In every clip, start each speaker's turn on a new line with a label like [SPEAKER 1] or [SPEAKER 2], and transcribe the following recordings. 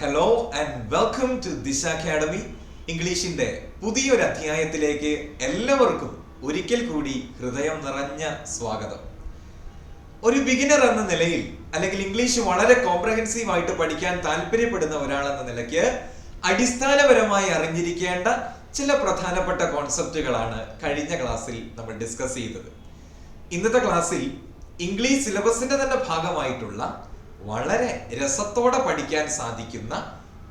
[SPEAKER 1] Hello and welcome to ദിശ academy. ഇംഗ്ലീഷിന്റെ പുതിയൊരു അധ്യായത്തിലേക്ക് എല്ലാവർക്കും ഒരിക്കൽ കൂടി ഹൃദയം നിറഞ്ഞ സ്വാഗതം. ഒരു ബിഗിനർ എന്ന നിലയിൽ അല്ലെങ്കിൽ ഇംഗ്ലീഷ് വളരെ കോംപ്രഹെൻസീവ് ആയിട്ട് പഠിക്കാൻ താല്പര്യപ്പെടുന്ന ഒരാളെന്ന നിലയ്ക്ക് അടിസ്ഥാനപരമായി അറിഞ്ഞിരിക്കേണ്ട ചില പ്രധാനപ്പെട്ട കോൺസെപ്റ്റുകളാണ് കഴിഞ്ഞ ക്ലാസ്സിൽ നമ്മൾ ഡിസ്കസ് ചെയ്തത്. ഇന്നത്തെ ക്ലാസ്സിൽ ഇംഗ്ലീഷ് സിലബസിന്റെ തന്നെ ഭാഗമായിട്ടുള്ള വളരെ രസത്തോടെ പഠിക്കാൻ സാധിക്കുന്ന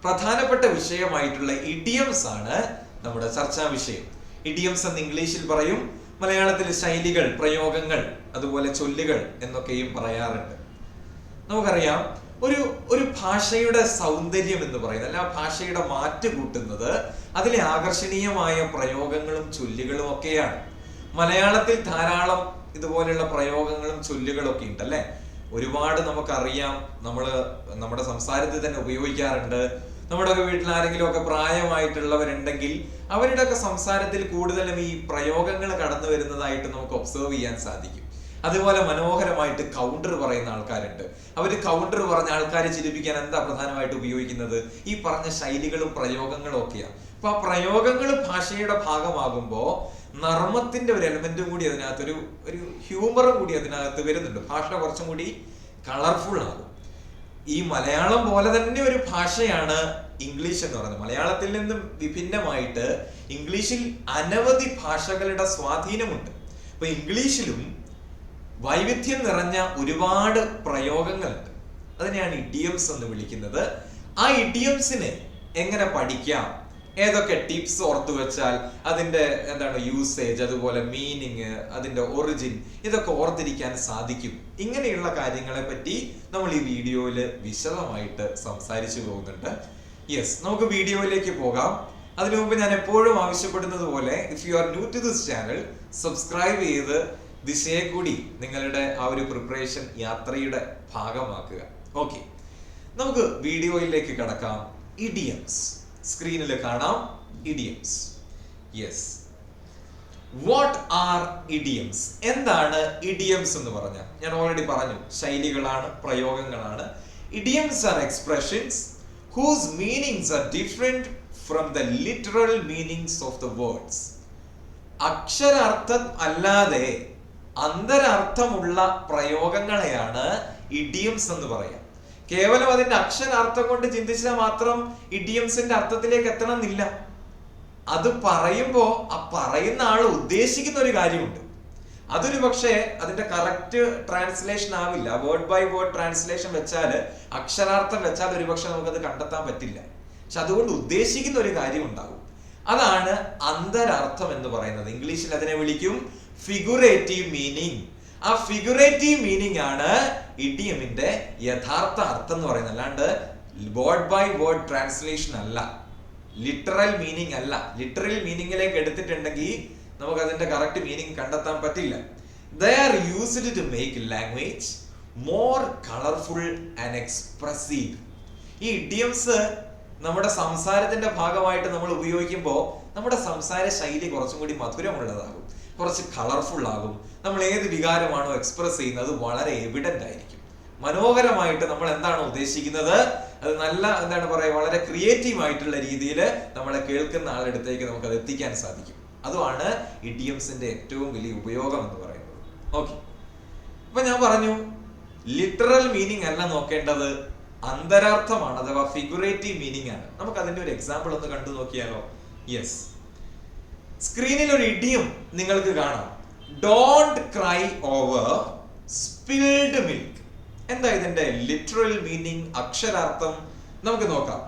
[SPEAKER 1] പ്രധാനപ്പെട്ട വിഷയമായിട്ടുള്ള ഇഡിയംസ് ആണ് നമ്മുടെ ചർച്ചാ വിഷയം. ഇഡിയംസ് എന്ന് ഇംഗ്ലീഷിൽ പറയും, മലയാളത്തിൽ ശൈലികൾ, പ്രയോഗങ്ങൾ, അതുപോലെ ചൊല്ലുകൾ എന്നൊക്കെയും പറയാറുണ്ട്. നമുക്കറിയാം, ഒരു ഭാഷയുടെ സൗന്ദര്യം എന്ന് പറയുന്നത്, അല്ല ഭാഷയുടെ മാറ്റ് കൂട്ടുന്നത് അതിലെ ആകർഷണീയമായ പ്രയോഗങ്ങളും ചൊല്ലുകളും ഒക്കെയാണ്. മലയാളത്തിൽ ധാരാളം ഇതുപോലെയുള്ള പ്രയോഗങ്ങളും ചൊല്ലുകളും ഒക്കെ ഉണ്ട് അല്ലെ. ഒരുപാട് നമുക്കറിയാം, നമ്മുടെ സംസാരത്തിൽ തന്നെ ഉപയോഗിക്കാറുണ്ട്. നമ്മുടെ വീട്ടിൽ ആരെങ്കിലും ഒക്കെ പ്രായമായിട്ടുള്ളവരുണ്ടെങ്കിൽ അവരുടെയൊക്കെ സംസാരത്തിൽ കൂടുതലും ഈ പ്രയോഗങ്ങൾ കടന്നു വരുന്നതായിട്ട് നമുക്ക് ഒബ്സർവ് ചെയ്യാൻ സാധിക്കും. അതുപോലെ മനോഹരമായിട്ട് കൗണ്ടർ പറയുന്ന ആൾക്കാരുണ്ട്. അവർ കൗണ്ടർ പറഞ്ഞ ആൾക്കാരെ ചിരിപ്പിക്കാൻ എന്താ പ്രധാനമായിട്ട് ഉപയോഗിക്കുന്നത്? ഈ പറഞ്ഞ ശൈലികളും പ്രയോഗങ്ങളും ഒക്കെയാണ്. അപ്പൊ ആ പ്രയോഗങ്ങൾ ഭാഷയുടെ ഭാഗമാകുമ്പോൾ നർമ്മത്തിന്റെ ഒരു എലമെന്റും കൂടി അതിനകത്ത്, ഒരു ഹ്യൂമറും കൂടി അതിനകത്ത് വരുന്നുണ്ട്. ഭാഷ കുറച്ചും കൂടി കളർഫുൾ ആകും. ഈ മലയാളം പോലെ തന്നെ ഒരു ഭാഷയാണ് ഇംഗ്ലീഷ് എന്ന് പറയുന്നത്. മലയാളത്തിൽ നിന്നും വിഭിന്നമായിട്ട് ഇംഗ്ലീഷിൽ അനവധി ഭാഷകളുടെ സ്വാധീനമുണ്ട്. അപ്പൊ ഇംഗ്ലീഷിലും വൈവിധ്യം നിറഞ്ഞ ഒരുപാട് പ്രയോഗങ്ങളുണ്ട്. അതിനെയാണ് ഇഡിയംസ് എന്ന് വിളിക്കുന്നത്. ആ ഇഡിയംസിനെ എങ്ങനെ പഠിക്കാം, ഏതൊക്കെ ടിപ്സ് ഓർത്തു വെച്ചാൽ അതിന്റെ യൂസേജ്, അതുപോലെ മീനിങ്, അതിന്റെ ഒറിജിൻ, ഇതൊക്കെ ഓർത്തിരിക്കാൻ സാധിക്കും. ഇങ്ങനെയുള്ള കാര്യങ്ങളെ പറ്റി നമ്മൾ ഈ വീഡിയോയിൽ വിശദമായിട്ട് സംസാരിച്ചു പോകുന്നുണ്ട്. യെസ്, നമുക്ക് വീഡിയോയിലേക്ക് പോകാം. അതിനു മുമ്പ് ഞാൻ എപ്പോഴും ആവശ്യപ്പെടുന്നത് പോലെ, if you are new to this channel, subscribe ചെയ്ത് ദിശയെ കൂടി നിങ്ങളുടെ ആ ഒരു പ്രിപ്പറേഷൻ യാത്രയുടെ ഭാഗമാക്കുക. ഓക്കെ, നമുക്ക് വീഡിയോയിലേക്ക് കടക്കാം. ഇഡിയംസ് സ്ക്രീനിൽ കാണാം. Idioms. Yes, what are idioms? എന്താണ് ഇഡിയംസ് എന്ന് പറഞ്ഞാൽ? ഞാൻ ഓൾറെഡി പറഞ്ഞു, ശൈലികളാണ്, പ്രയോഗങ്ങളാണ്. Idioms are expressions whose meanings are different from the literal meanings of the words. അക്ഷരാർത്ഥം അല്ലാതെ അന്തരാർത്ഥമുള്ള പ്രയോഗങ്ങളെയാണ് ഇഡിയംസ് എന്ന് പറയാം. കേവലം അതിന്റെ അക്ഷരാർത്ഥം കൊണ്ട് ചിന്തിച്ചാൽ മാത്രം ഇഡിയംസിന്റെ അർത്ഥത്തിലേക്ക് എത്തണം എന്നില്ല. അത് പറയുമ്പോ ആ പറയുന്ന ആൾ ഉദ്ദേശിക്കുന്ന ഒരു കാര്യമുണ്ട്. അതൊരു പക്ഷേ അതിന്റെ കറക്റ്റ് ട്രാൻസ്ലേഷൻ ആവില്ല. വേർഡ് ബൈ വേർഡ് ട്രാൻസ്ലേഷൻ വെച്ചാൽ, അക്ഷരാർത്ഥം വെച്ചാൽ ഒരു പക്ഷെ നമുക്കത് കണ്ടെത്താൻ പറ്റില്ല. പക്ഷെ അതുകൊണ്ട് ഉദ്ദേശിക്കുന്ന ഒരു കാര്യം ഉണ്ടാകും. അതാണ് അന്തരാർത്ഥം എന്ന് പറയുന്നത്. ഇംഗ്ലീഷിൽ അതിനെ വിളിക്കും ഫിഗുറേറ്റീവ് മീനിങ്. ആ ഫിഗുറേറ്റീവ് മീനിങ് ആണ് ഇഡിയമിന്റെ യഥാർത്ഥ അർത്ഥം എന്ന് പറയുന്നത്. അല്ലാണ്ട് വേർഡ് ബൈ വേർഡ് ട്രാൻസ്ലേഷൻ അല്ല, ലിറ്ററൽ മീനിങ് അല്ല. ലിറ്ററൽ മീനിങ്ങിലേക്ക് എടുത്തിട്ടുണ്ടെങ്കിൽ നമുക്ക് അതിന്റെ കറക്റ്റ് മീനിങ് കണ്ടെത്താൻ പറ്റില്ല. They are used to make language more colorful and expressive. ഈ ഇഡിയംസ് നമ്മുടെ സംസാരത്തിന്റെ ഭാഗമായിട്ട് നമ്മൾ ഉപയോഗിക്കുമ്പോൾ നമ്മുടെ സംസാര ശൈലി കുറച്ചും കൂടി മധുരമുള്ളതാകും, കുറച്ച് കളർഫുൾ ആകും. നമ്മൾ ഏത് വികാരമാണോ എക്സ്പ്രസ് ചെയ്യുന്നത് വളരെ എവിഡന്റ് ആയിരിക്കും. മനോഹരമായിട്ട് നമ്മൾ എന്താണോ ഉദ്ദേശിക്കുന്നത് അത് നല്ല വളരെ ക്രിയേറ്റീവ് ആയിട്ടുള്ള രീതിയിൽ നമ്മളെ കേൾക്കുന്ന ആളെടുത്തേക്ക് നമുക്ക് അത് എത്തിക്കാൻ സാധിക്കും. അതുമാണ് ഇഡിയംസിന്റെ ഏറ്റവും വലിയ ഉപയോഗം എന്ന് പറയുന്നത്. ഓക്കെ, അപ്പൊ ഞാൻ പറഞ്ഞു, ലിറ്ററൽ മീനിങ് അല്ല നോക്കേണ്ടത്, അന്തരാർത്ഥമാണ്, അഥവാ ഫിഗുറേറ്റീവ് മീനിങ് ആണ്. നമുക്ക് അതിന്റെ ഒരു എക്സാമ്പിൾ ഒന്ന് കണ്ടു നോക്കിയാലോ? യെസ്, സ്ക്രീനിൽ ഒരു ഇഡിയം നിങ്ങൾക്ക് കാണാം. Don't cry over spilled milk. എന്താ ഇതിന്റെ ലിറ്ററൽ മീനിങ്, അക്ഷരാർത്ഥം? നമുക്ക് നോക്കാം.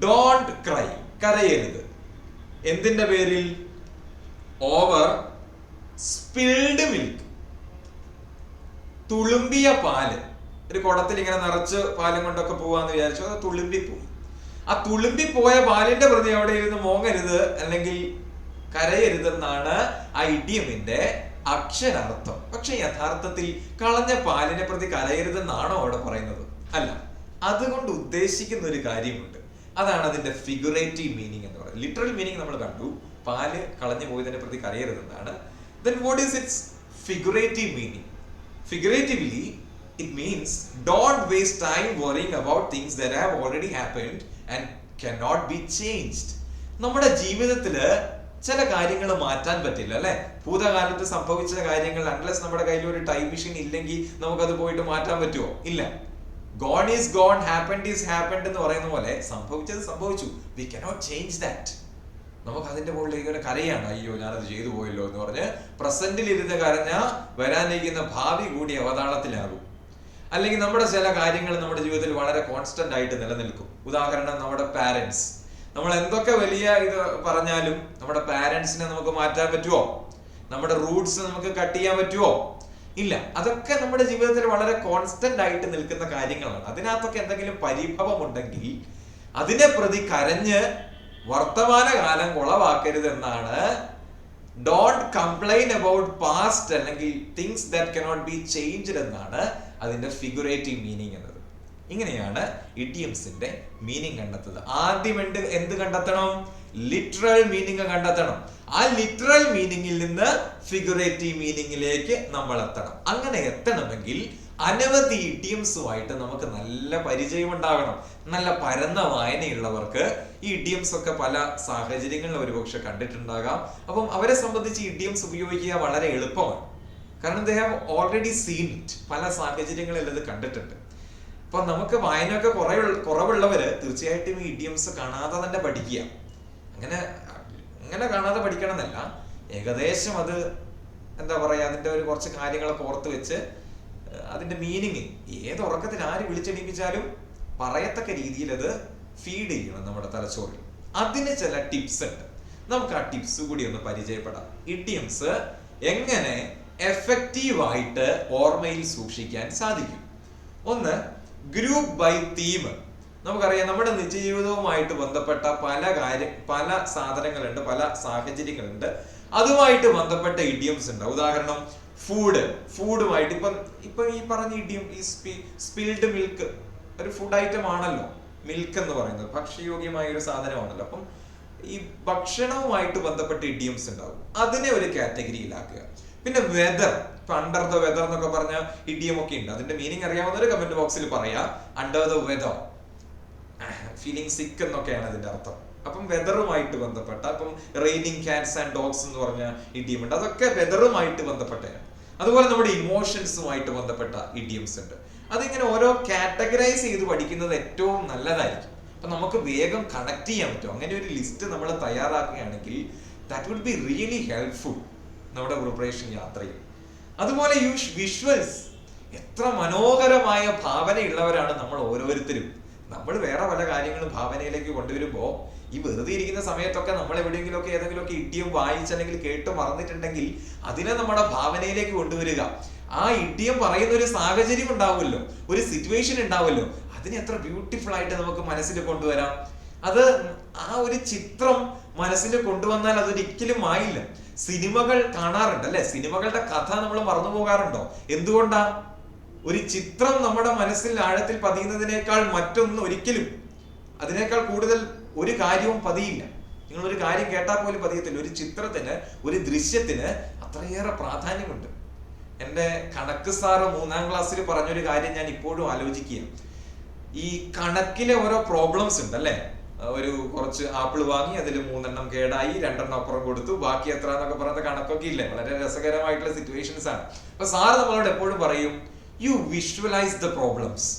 [SPEAKER 1] ഡോണ്ട് ക്രൈ, കരയരുത്. എന്തിന്റെ പേരിൽ? ഓവർ സ്പിൽഡ് മിൽക്ക്, തുളുമ്പിയ പാല്. ഒരു കുടത്തിൽ ഇങ്ങനെ നിറച്ച് പാലും കൊണ്ടൊക്കെ പോവാന്ന് വിചാരിച്ചു, അത് തുളുമ്പിപ്പോയി. ആ തുളുമ്പിപ്പോയ പാലിന്റെ പ്രതി അവിടെ ഇരുന്ന് മോങ്ങരുത് അല്ലെങ്കിൽ കരയരുതെന്നാണ് ആ ഇഡിയമിന്റെ അക്ഷരാർത്ഥം. പക്ഷെ യഥാർത്ഥത്തിൽ കളഞ്ഞ പാലിനെ പ്രതി കരയരുതെന്നാണോ അവിടെ പറയുന്നത്? അല്ല, അതുകൊണ്ട് ഉദ്ദേശിക്കുന്ന ഒരു കാര്യമുണ്ട്. അതാണ് അതിന്റെ ഫിഗുറേറ്റീവ് മീനിങ് എന്ന് പറയുന്നത്. ലിറ്ററൽ മീനിങ് നമ്മൾ കണ്ടു, പാല് കളഞ്ഞു പോയതിനെ പ്രതി കരയരുതെന്നാണ്. Then what is its figurative meaning? Figuratively, it means don't waste time worrying about things that have already happened and cannot be changed. നമ്മുടെ ജീവിതത്തില് ചില കാര്യങ്ങൾ മാറ്റാൻ പറ്റില്ല അല്ലെ. ഭൂതകാലത്ത് സംഭവിച്ച കാര്യങ്ങൾ അൺലെസ് നമ്മുടെ കയ്യിൽ ഒരു ടൈം മെഷീൻ ഇല്ലെങ്കിൽ നമുക്കത് പോയിട്ട് മാറ്റാൻ പറ്റുമോ? ഇല്ല. Gone is gone, happened is happened എന്ന് പറയുന്ന പോലെ സംഭവിച്ചത് സംഭവിച്ചു. We cannot change that. നമുക്ക് അതിന്റെ മുകളിലേക്ക് ഒരു കരയാണ്, അയ്യോ ഞാനത് ചെയ്തു പോയല്ലോ എന്ന് പറഞ്ഞ് പ്രസന്റിൽ ഇരുന്ന് കരഞ്ഞാൽ വരാനിരിക്കുന്ന ഭാവി കൂടി അവതാളത്തിലാകും. അല്ലെങ്കിൽ നമ്മുടെ ചില കാര്യങ്ങൾ നമ്മുടെ ജീവിതത്തിൽ വളരെ കോൺസ്റ്റന്റ് ആയിട്ട് നിലനിൽക്കും. ഉദാഹരണം, നമ്മുടെ പാരന്റ്സ്. നമ്മൾ എന്തൊക്കെ വലിയ ഇത് പറഞ്ഞാലും നമ്മുടെ പാരന്റ്സിനെ നമുക്ക് മാറ്റാൻ പറ്റുമോ? നമ്മുടെ റൂട്ട്സ് നമുക്ക് കട്ട് ചെയ്യാൻ പറ്റുമോ? ഇല്ല. അതൊക്കെ നമ്മുടെ ജീവിതത്തിൽ വളരെ കോൺസ്റ്റന്റ് ആയിട്ട് നിൽക്കുന്ന കാര്യങ്ങളാണ്. അതിനകത്തൊക്കെ എന്തെങ്കിലും പരിഭവം ഉണ്ടെങ്കിൽ അതിനെ പ്രതി കരഞ്ഞ് വർത്തമാനകാലം കുളവാക്കരുതെന്നാണ് ഡോണ്ട് കംപ്ലൈൻ അബൌട്ട് പാസ്റ്റ് അല്ലെങ്കിൽ things that cannot be changed എന്നാണ് അതിന്റെ ഫിഗുറേറ്റീവ് മീനിങ് എന്നത്. ഇങ്ങനെയാണ് ഇഡിയംസിന്റെ മീനിങ് കണ്ടെത്തുന്നത്. ആദ്യം എന്ത് കണ്ടെത്തണം? ലിറ്ററൽ മീനിങ് കണ്ടെത്തണം. ആ ലിറ്ററൽ മീനിങ്ങിൽ നിന്ന് ഫിഗുറേറ്റീവ് മീനിങ്ങിലേക്ക് നമ്മൾ എത്തണം. അങ്ങനെ എത്തണമെങ്കിൽ അനവധി ഇഡിയംസുമായിട്ട് നമുക്ക് നല്ല പരിചയം ഉണ്ടാകണം. നല്ല പരന്ന വായനയുള്ളവർക്ക് ഈ ഇഡിയംസ് ഒക്കെ പല സാഹചര്യങ്ങളിൽ ഒരുപക്ഷെ കണ്ടിട്ടുണ്ടാകാം. അപ്പം അവരെ സംബന്ധിച്ച് ഇഡിയംസ് ഉപയോഗിക്കുക വളരെ എളുപ്പമാണ്. കാരണം they have already seen it. പല സാഹചര്യങ്ങളിൽ ഇത് കണ്ടിട്ടുണ്ട്. അപ്പൊ നമുക്ക് വായനയൊക്കെ കുറവുള്ളവര് തീർച്ചയായിട്ടും ഈ ഇഡിയംസ് കാണാതെ തന്നെ പഠിക്കുക. അങ്ങനെ കാണാതെ പഠിക്കണം എന്നല്ല, ഏകദേശം അത് എന്താ പറയാ, അതിന്റെ ഒരു കുറച്ച് കാര്യങ്ങളൊക്കെ ഓർത്ത് വെച്ച് അതിന്റെ മീനിങ് ഏത് ഉറക്കത്തിൽ ആര് വിളിച്ചെണീപ്പിച്ചാലും പറയത്തക്ക രീതിയിൽ അത് ഫീഡ് ചെയ്യണം നമ്മുടെ തലച്ചോറിൽ. അതിന് ചില ടിപ്സ് ഉണ്ട്. നമുക്ക് ആ ടിപ്സ് കൂടി ഒന്ന് പരിചയപ്പെടാം. ഇഡിയംസ് എങ്ങനെ എഫക്റ്റീവായിട്ട് ഓർമ്മയിൽ സൂക്ഷിക്കാൻ സാധിക്കും. ഒന്ന്, ഗ്രൂപ്പ് ബൈ തീം. നമുക്കറിയാം നമ്മുടെ നിത്യജീവിതവുമായിട്ട് ബന്ധപ്പെട്ട പല സാധനങ്ങളുണ്ട്, പല സാഹചര്യങ്ങളുണ്ട്. അതുമായിട്ട് ബന്ധപ്പെട്ട ഇഡിയംസ് ഉണ്ട്. ഉദാഹരണം, ഫുഡുമായിട്ട് ഇപ്പൊ ഈ പറഞ്ഞ ഇഡിയം, ഈ സ്പിൽഡ് മിൽക്ക് ഒരു ഫുഡ് ഐറ്റം ആണല്ലോ. മിൽക്ക് എന്ന് പറയുന്നത് ഭക്ഷ്യയോഗ്യമായ ഒരു സാധനമാണല്ലോ. അപ്പം ഈ ഭക്ഷണവുമായിട്ട് ബന്ധപ്പെട്ട ഇഡിയംസ് ഉണ്ടാവും. അതിനെ ഒരു കാറ്റഗറിയിലാക്കുക. പിന്നെ വെദർ, ഇപ്പൊ അണ്ടർ ദ വെദർ എന്നൊക്കെ പറഞ്ഞ ഇഡിയം ഒക്കെ ഉണ്ട്. അതിന്റെ മീനിങ് അറിയാവുന്നവര് കമന്റ് ബോക്സിൽ പറയാ. അണ്ടർ ദ വെദർ, ഫീലിംഗ് സിക്ക് എന്നൊക്കെയാണ് അതിന്റെ അർത്ഥം. അപ്പം വെദറുമായിട്ട് ബന്ധപ്പെട്ട, ഇപ്പം റെയിനിങ് കാറ്റ്സ് ആൻഡ് ഡോഗ്സ് എന്ന് പറഞ്ഞ ഇഡിയം ഉണ്ട്. അതൊക്കെ വെദറുമായിട്ട് ബന്ധപ്പെട്ടതാണ്. അതുപോലെ നമ്മുടെ ഇമോഷൻസുമായിട്ട് ബന്ധപ്പെട്ട ഇഡിയംസ് ഉണ്ട്. അതിങ്ങനെ ഓരോ കാറ്റഗറൈസ് ചെയ്ത് പഠിക്കുന്നത് ഏറ്റവും നല്ലതായിരിക്കും. അപ്പൊ നമുക്ക് വേഗം കണക്ട് ചെയ്യാൻ പറ്റും. അങ്ങനെ ഒരു ലിസ്റ്റ് നമ്മൾ തയ്യാറാക്കുകയാണെങ്കിൽ that would be really helpful നമ്മുടെ പ്രിപ്പറേഷൻ യാത്രയിൽ. അതുപോലെ വിഷ്വൽസ്, എത്ര മനോഹരമായ ഭാവനയുള്ളവരാണ് നമ്മൾ ഓരോരുത്തരും. നമ്മൾ വേറെ പല കാര്യങ്ങളും ഭാവനയിലേക്ക് കൊണ്ടുവരുമ്പോ ഈ വെറുതെ ഇരിക്കുന്ന സമയത്തൊക്കെ നമ്മൾ എവിടെയെങ്കിലുമൊക്കെ ഏതെങ്കിലുമൊക്കെ ഇഡിയം വായിച്ചല്ലെങ്കിൽ കേട്ട് മറന്നിട്ടുണ്ടെങ്കിൽ അതിനെ നമ്മുടെ ഭാവനയിലേക്ക് കൊണ്ടുവരിക. ആ ഇഡിയം പറയുന്ന ഒരു സാഹചര്യം ഉണ്ടാവുമല്ലോ, ഒരു സിറ്റുവേഷൻ ഉണ്ടാവുമല്ലോ, അതിനെ എത്ര ബ്യൂട്ടിഫുൾ ആയിട്ട് നമുക്ക് മനസ്സിൽ കൊണ്ടുവരാം. അത് ആ ഒരു ചിത്രം മനസ്സിൽ കൊണ്ടുവന്നാൽ അതൊരിക്കലും ആയില്ല. സിനിമകൾ കാണാറുണ്ട് അല്ലെ, സിനിമകളുടെ കഥ നമ്മൾ മറന്നു പോകാറുണ്ടോ? എന്തുകൊണ്ടാ? ഒരു ചിത്രം നമ്മുടെ മനസ്സിൽ ആഴത്തിൽ പതിയുന്നതിനേക്കാൾ മറ്റൊന്നും ഒരിക്കലും, അതിനേക്കാൾ കൂടുതൽ ഒരു കാര്യവും പതിയില്ല. നിങ്ങൾ ഒരു കാര്യം കേട്ടാൽ പോലും പതിയത്തില്ല. ഒരു ചിത്രത്തിന്, ഒരു ദൃശ്യത്തിന് അത്രയേറെ പ്രാധാന്യമുണ്ട്. എൻ്റെ കണക്ക് സാറ് 3ാം ക്ലാസ്സിൽ പറഞ്ഞൊരു കാര്യം ഞാൻ ഇപ്പോഴും ആലോചിക്കുക. ഈ കണക്കിലെ ഓരോ പ്രോബ്ലംസ് ഉണ്ട് അല്ലെ. ഒരു കുറച്ച് ആപ്പിൾ വാങ്ങി, അതിൽ 3 കേടായി, 2 അപ്പുറം കൊടുത്തു, ബാക്കി എത്ര എന്നൊക്കെ പറയുന്ന കണക്കൊക്കെ ഇല്ലേ. വളരെ രസകരമായിട്ടുള്ള സിറ്റുവേഷൻസ് ആണ്. അപ്പൊ സാറ് നമ്മളോട് എപ്പോഴും പറയും, യു വിഷ്വലൈസ് ദ പ്രോബ്ലംസ്.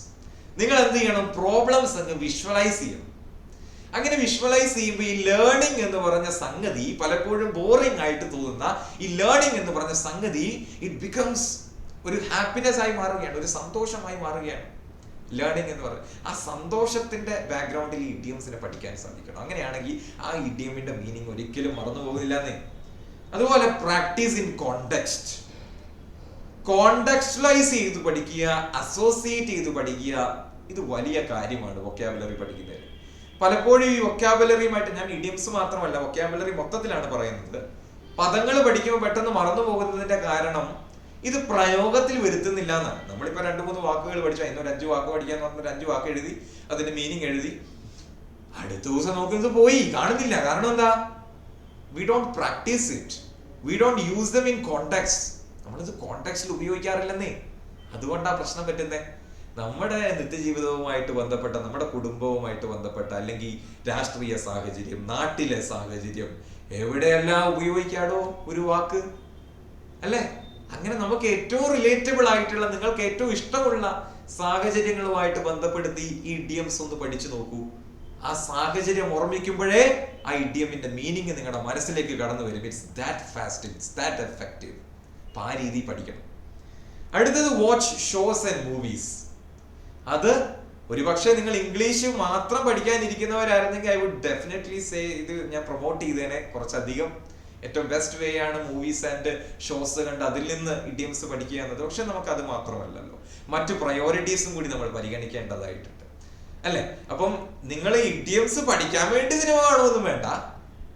[SPEAKER 1] നിങ്ങൾ എന്ത് ചെയ്യണം? പ്രോബ്ലംസ് അങ്ങ് വിഷ്വലൈസ് ചെയ്യണം. അങ്ങനെ വിഷ്വലൈസ് ചെയ്യുമ്പോൾ ഈ ലേണിംഗ് എന്ന് പറഞ്ഞ സംഗതി പലപ്പോഴും ബോറിംഗ് ആയിട്ട് തോന്നുന്ന ഈ ലേണിംഗ് എന്ന് പറഞ്ഞ സംഗതി ഇറ്റ് ബിക്കംസ് ഒരു ഹാപ്പിനെസ് ആയി മാറുകയാണ്, ഒരു സന്തോഷമായി മാറുകയാണ്. ലേണിംഗ് എന്ന് പറയുന്നത് ആ സന്തോഷത്തിന്റെ ബാക്ക്ഗ്രൗണ്ടിൽ ഈ ഇഡിയംസിനെ പഠിക്കാൻ സാധിക്കണം. അങ്ങനെയാണെങ്കിൽ ആ ഇഡിയമിന്റെ മീനിങ് ഒരിക്കലും മറന്നു പോകില്ലെന്നേ. അതുപോലെ പ്രാക്ടീസ് ഇൻ കോണ്ടെക്സ്റ്റ്. കോണ്ടെക്സ്റ്റലൈസ് ചെയ്ത് പഠിക്കുക, അസോസിയേറ്റ് ചെയ്ത് പഠിക്കുക, ഇത് വലിയ കാര്യമാണ് വൊക്കാബുലറി പഠിക്കുന്നതിൽ. പലപ്പോഴും ഈ വൊക്കാബുലറിയുമായിട്ട്, ഞാൻ ഇഡിയംസ് മാത്രമല്ല വൊക്കാബുലറി മൊത്തത്തിലാണ് പറയുന്നത്, പദങ്ങൾ പഠിക്കുമ്പോൾ പെട്ടെന്ന് മറന്നു പോകുന്നതിന്റെ കാരണം ഇത് പ്രയോഗത്തിൽ വരുത്തുന്നില്ല എന്നാണ്. നമ്മളിപ്പോ 2-3 വാക്കുകൾ പഠിച്ചു, അതിനൊരു 5 വാക്ക് പഠിക്കാന്ന് പറഞ്ഞ 5 വാക്ക് എഴുതി, അതിന്റെ മീനിങ് എഴുതി, അടുത്ത ദിവസം നോക്കുന്നത് പോയി കാണുന്നില്ല. കാരണം എന്താ? We don't practice it, we don't use them in context. നമ്മളിത് കോണ്ടെക്സ്റ്റിൽ ഉപയോഗിക്കാറില്ലെന്നേ. അതുകൊണ്ടാ പ്രശ്നം പറ്റുന്നേ. നമ്മുടെ നിത്യജീവിതവുമായിട്ട് ബന്ധപ്പെട്ട, നമ്മുടെ കുടുംബവുമായിട്ട് ബന്ധപ്പെട്ട, അല്ലെങ്കിൽ രാഷ്ട്രീയ സാഹചര്യം, നാട്ടിലെ സാഹചര്യം, എവിടെയെല്ലാം ഉപയോഗിക്കാടോ ഒരു വാക്ക് അല്ലേ? അങ്ങനെ നമുക്ക് ഏറ്റവും റിലേറ്റബിൾ ആയിട്ടുള്ള, നിങ്ങൾക്ക് ഏറ്റവും ഇഷ്ടമുള്ള സാഹചര്യങ്ങളുമായിട്ട് ബന്ധപ്പെടുത്തി ഈ ഇഡിയംസ് ഒന്ന് പഠിച്ചു നോക്കൂ. ആ സാഹചര്യം ഓർമ്മിക്കുമ്പോഴേ ആ ഇഡിയമിന്റെ മീനിങ് നിങ്ങളുടെ മനസ്സിലേക്ക് കടന്നു വരും. It's that fast, it's that effective. അപ്പൊ ആ രീതി പഠിക്കണം. അടുത്തത് വാച്ച് ഷോസ് ആൻഡ് മൂവീസ്. അത് ഒരുപക്ഷെ നിങ്ങൾ ഇംഗ്ലീഷ് മാത്രം പഠിക്കാനിരിക്കുന്നവരായിരുന്നെങ്കിൽ ഐ വുഡ് ഡെഫിനറ്റ്ലി സേ ഇത് ഞാൻ പ്രൊമോട്ട് ചെയ്തേനെ കുറച്ചധികം. ഏറ്റവും ബെസ്റ്റ് വേ ആണ് മൂവീസ് ആൻഡ് ഷോസ് കണ്ട് അതിൽ നിന്ന് ഇഡിയംസ് പഠിക്കുക എന്നത്. പക്ഷെ നമുക്ക് അത് മാത്രമല്ലല്ലോ, മറ്റു പ്രയോറിറ്റീസും കൂടി നമ്മൾ പരിഗണിക്കേണ്ടതായിട്ടുണ്ട് അല്ലെ? അപ്പം നിങ്ങൾ ഇഡിയംസ് പഠിക്കാൻ വേണ്ടി സിനിമ കാണുമൊന്നും വേണ്ട.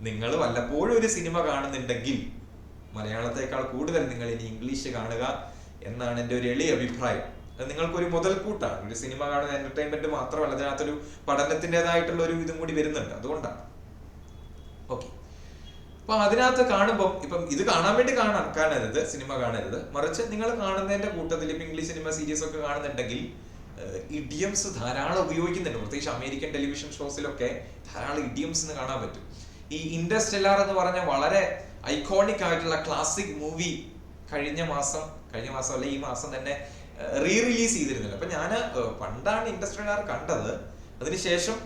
[SPEAKER 1] നിങ്ങൾ വല്ലപ്പോഴും ഒരു സിനിമ കാണുന്നുണ്ടെങ്കിൽ മലയാളത്തെക്കാൾ കൂടുതൽ നിങ്ങൾ ഇനി ഇംഗ്ലീഷ് കാണുക എന്നാണ് എൻ്റെ ഒരു എളിയ അഭിപ്രായം. അത് നിങ്ങൾക്കൊരു മുതൽക്കൂട്ടാണ്. ഒരു സിനിമ കാണുന്ന എന്റർടൈൻമെന്റ് മാത്രമല്ല, അതിനകത്തൊരു പഠനത്തിൻ്റെതായിട്ടുള്ള ഒരു ഇതും കൂടി വരുന്നുണ്ട്. അതുകൊണ്ടാണ്. ഓക്കെ, അപ്പൊ അതിനകത്ത് കാണുമ്പോൾ ഇപ്പം ഇത് കാണാൻ വേണ്ടി കാണരുത്, സിനിമ കാണരുത്. മറിച്ച് നിങ്ങൾ കാണുന്നതിന്റെ കൂട്ടത്തിൽ ഇപ്പൊ ഇംഗ്ലീഷ് സിനിമ, സീരീസ് ഒക്കെ കാണുന്നുണ്ടെങ്കിൽ ഇഡിയംസ് ധാരാളം ഉപയോഗിക്കുന്നുണ്ട്. പ്രത്യേകിച്ച് അമേരിക്കൻ ടെലിവിഷൻ ഷോസിലൊക്കെ ധാരാളം ഇഡിയംസ് കാണാൻ പറ്റും. ഈ ഇന്റർസ്റ്റെല്ലാർ എന്ന് പറഞ്ഞ വളരെ ഐക്കോണിക് ആയിട്ടുള്ള ക്ലാസിക് മൂവി കഴിഞ്ഞ മാസം അല്ല ഈ മാസം തന്നെ റീ റിലീസ് ചെയ്തിരുന്നില്ല. അപ്പൊ ഞാൻ പണ്ടാണ് ഇന്റർസ്റ്റെല്ലാർ കണ്ടത്. അതിനുശേഷം